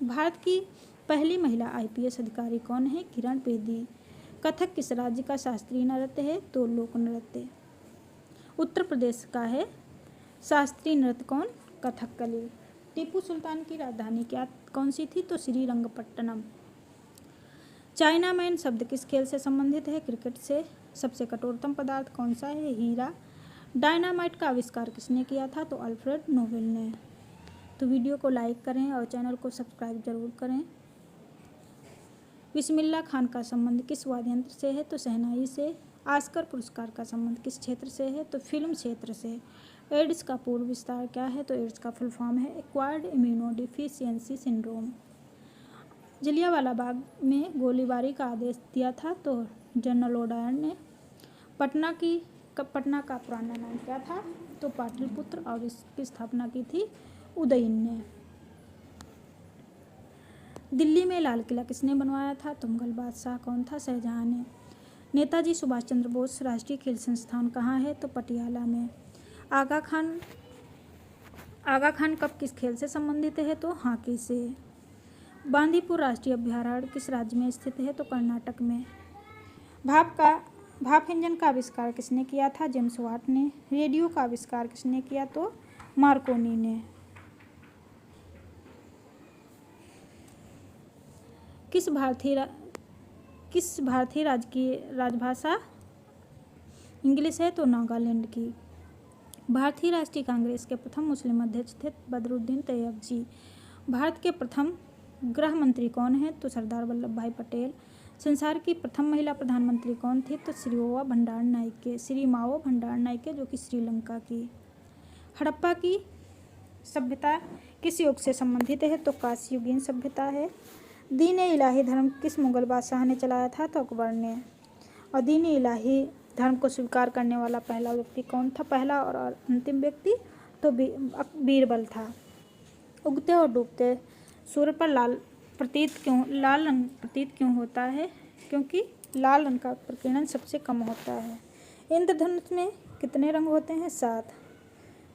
भारत की पहली महिला IPS अधिकारी कौन है? किरण बेदी। कथक किस राज्य का शास्त्रीय नृत्य है? तो लोक नृत्य। उत्तर प्रदेश का है शास्त्रीय नृत्य कौन? कथकली। टीपू सुल्तान की राजधानी कौन सी थी? तो श्रीरंगपट्टनम। चाइना मैन शब्द किस खेल से संबंधित है? क्रिकेट से। सबसे कठोरतम पदार्थ कौन सा है? हीरा। डायनामाइट का आविष्कार किसने किया था? तो अल्फ्रेड नोबेल ने। तो वीडियो को लाइक करें और चैनल को सब्सक्राइब जरूर करें। बिस्मिल्लाह खान का संबंध किस वाद्य यंत्र से है? तो शहनाई से। ऑस्कर पुरस्कार का संबंध किस क्षेत्र से है? तो फिल्म क्षेत्र से। एड्स का पूर्ण विस्तार क्या है? तो एड्स का फुल फॉर्म है एक्वायर्ड इम्यूनोडिफिशियेंसी सिंड्रोम। जलियांवाला बाग में गोलीबारी का आदेश दिया था? तो जनरल ओडायर ने। पटना का पुराना नाम क्या था? तो पाटलिपुत्र, और इसकी स्थापना की थी उदयन ने। दिल्ली में लाल किला किसने बनवाया था? तो मुगल बादशाह कौन था? शाहजहां ने। नेताजी सुभाष चंद्र बोस राष्ट्रीय खेल संस्थान कहाँ है? तो पटियाला में। आगा खान कप किस खेल से संबंधित है? तो हॉकी से। बांदीपुर राष्ट्रीय अभयारण्य किस राज्य में स्थित है? तो कर्नाटक में। भाप इंजन का आविष्कार किसने किया था? जेम्स वाट ने। रेडियो का आविष्कार किसने किया? तो मार्कोनी ने। किस भारतीय राज्य की राजभाषा इंग्लिश है? तो नागालैंड की। भारतीय राष्ट्रीय कांग्रेस के प्रथम मुस्लिम अध्यक्ष थे बदरुद्दीन तैयब जी। भारत के प्रथम गृह मंत्री कौन है? तो सरदार वल्लभ भाई पटेल। संसार की प्रथम महिला प्रधानमंत्री कौन थी? तो श्रीमावो भंडारनायके, जो कि श्रीलंका की। हड़प्पा की सभ्यता किस युग से संबंधित है? तो कांस्ययुगीन सभ्यता है। दीन-ए-इलाही धर्म किस मुगल बादशाह ने चलाया था? तो अकबर ने। और दीन-ए-इलाही धर्म को स्वीकार करने वाला पहला व्यक्ति कौन था? पहला और अंतिम व्यक्ति तो बीरबल था। उगते और डूबते सूर्य पर लाल रंग प्रतीत क्यों होता है? क्योंकि लाल रंग का प्रकीर्णन सबसे कम होता है। इंद्रधनुष में कितने रंग होते हैं? 7।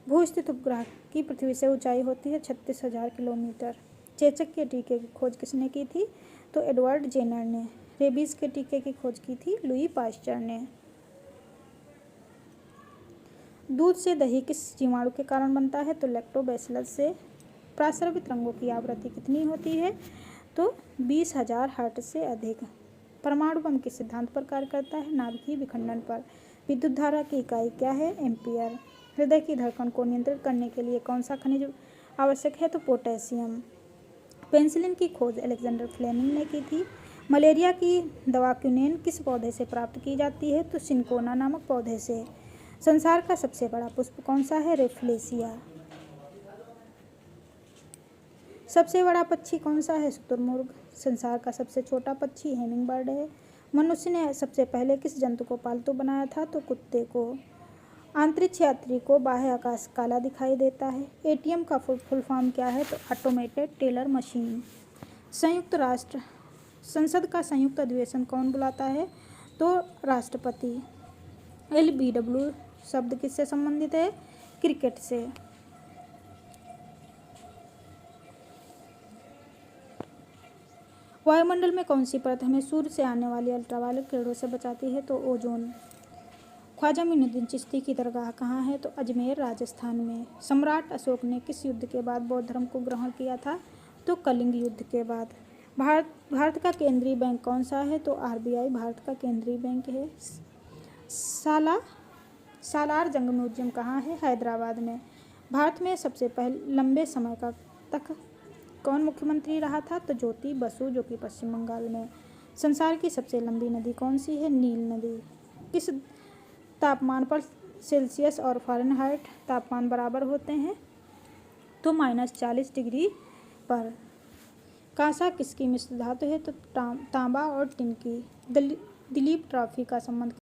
भू स्थित उपग्रह की पृथ्वी से ऊंचाई होती है 36,000 किलोमीटर। चेचक के टीके की खोज किसने की थी? तो एडवर्ड जेनर ने। रेबीज के टीके की खोज की थी लुई पास्चर ने। दूध से दही किस जीवाणु के कारण बनता है? तो लैक्टोबैसिलस से। प्रास्रवित रंगों की आवृत्ति कितनी होती है? तो 20,000 हर्ट्ज से अधिक। परमाणु बम किस सिद्धांत पर कार्य करता है? नाभिकीय विखंडन पर। विद्युत धारा की इकाई क्या है? एम्पियर। हृदय की धड़कन को नियंत्रित करने के लिए कौन सा खनिज आवश्यक है? तो पोटेशियम। पेनिसिलिन की खोज अलेक्जेंडर फ्लेमिंग ने की थी। मलेरिया की दवा क्विनोन किस पौधे से प्राप्त की जाती है? तो सिनकोना नामक पौधे से। संसार का सबसे बड़ा पुष्प कौन सा है? रेफ्लेशिया। सबसे बड़ा पक्षी कौन सा है? शुतुरमुर्ग। संसार का सबसे छोटा पक्षी हेमिंग बर्ड है। मनुष्य ने सबसे पहले किस जंतु को पालतू बनाया था? तो कुत्ते को। अंतरिक्ष यात्री को बाह्य आकाश काला दिखाई देता है। एटीएम का फुल फॉर्म क्या है? तो ऑटोमेटेड टेलर मशीन। संयुक्त राष्ट्र संसद का संयुक्त अधिवेशन कौन बुलाता है? तो राष्ट्रपति। LBW शब्द किससे संबंधित है? क्रिकेट से। वायुमंडल में कौन सी परत हमें सूर्य से आने वाली अल्ट्रावायलेट किरणों से बचाती है? तो ओजोन। ख्वाजा मोइनुद्दीन चिश्ती की दरगाह कहाँ है? तो अजमेर राजस्थान में। सम्राट अशोक ने किस युद्ध के बाद बौद्ध धर्म को ग्रहण किया था? तो कलिंग युद्ध के बाद। भारत का केंद्रीय बैंक कौन सा है? तो RBI भारत का केंद्रीय बैंक है। सालार जंग म्यूजियम कहाँ है? हैदराबाद में। भारत में सबसे पहले लंबे समय तक कौन मुख्यमंत्री रहा था? तो ज्योति बसु, जो कि पश्चिम बंगाल में। संसार की सबसे लंबी नदी कौन सी है? नील नदी। किस तापमान पर सेल्सियस और फ़ारेनहाइट तापमान बराबर होते हैं? तो -40 डिग्री पर। कांसा किसकी मिश्र धातु है? तो तांबा और टिन की। दिलीप ट्रॉफी का संबंध